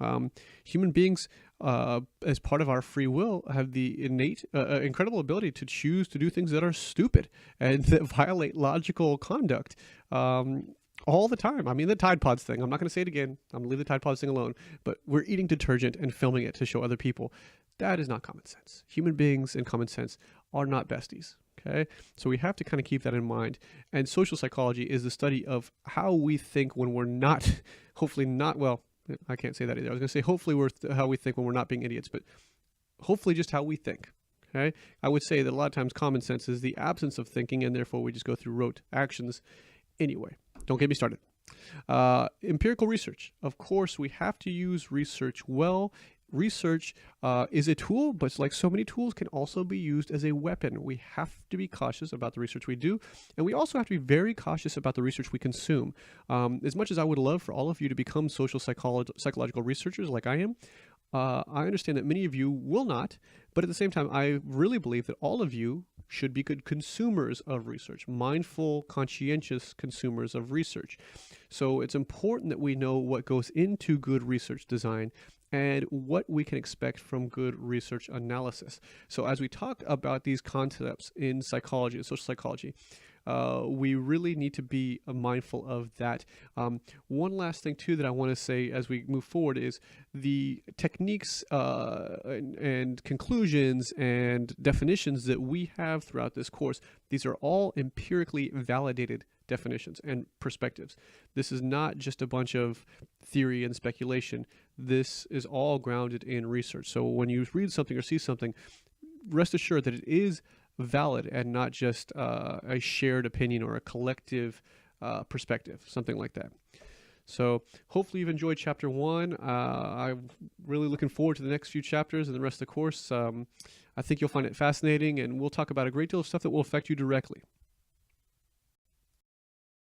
Human beings, as part of our free will, have the innate, incredible ability to choose to do things that are stupid and that violate logical conduct all the time. I mean, the Tide Pods thing, I'm not going to say it again. I'm going to leave the Tide Pods thing alone. But we're eating detergent and filming it to show other people. That is not common sense. Human beings and common sense are not besties. Okay, so we have to kind of keep that in mind. And social psychology is the study of how we think when we're not, hopefully not, well, I can't say that either. I was going to say hopefully how we think when we're not being idiots, but hopefully just how we think. Okay, I would say that a lot of times common sense is the absence of thinking, and therefore we just go through rote actions. Anyway, don't get me started. Empirical research. Of course, we have to use research well. Research is a tool, but like so many tools, can also be used as a weapon. We have to be cautious about the research we do, and we also have to be very cautious about the research we consume. As much as I would love for all of you to become social psychological researchers like I am, I understand that many of you will not, but at the same time, I really believe that all of you should be good consumers of research, mindful, conscientious consumers of research. So it's important that we know what goes into good research design and what we can expect from good research analysis. So as we talk about these concepts in psychology and social psychology, we really need to be mindful of that. One last thing too that I want to say as we move forward is the techniques and conclusions and definitions that we have throughout this course. These are all empirically validated definitions and perspectives. This is not just a bunch of theory and speculation. This is all grounded in research. So when you read something or see something, rest assured that it is valid and not just a shared opinion or a collective perspective, something like that. So hopefully you've enjoyed chapter 1. I'm really looking forward to the next few chapters and the rest of the course. I think you'll find it fascinating, and we'll talk about a great deal of stuff that will affect you directly.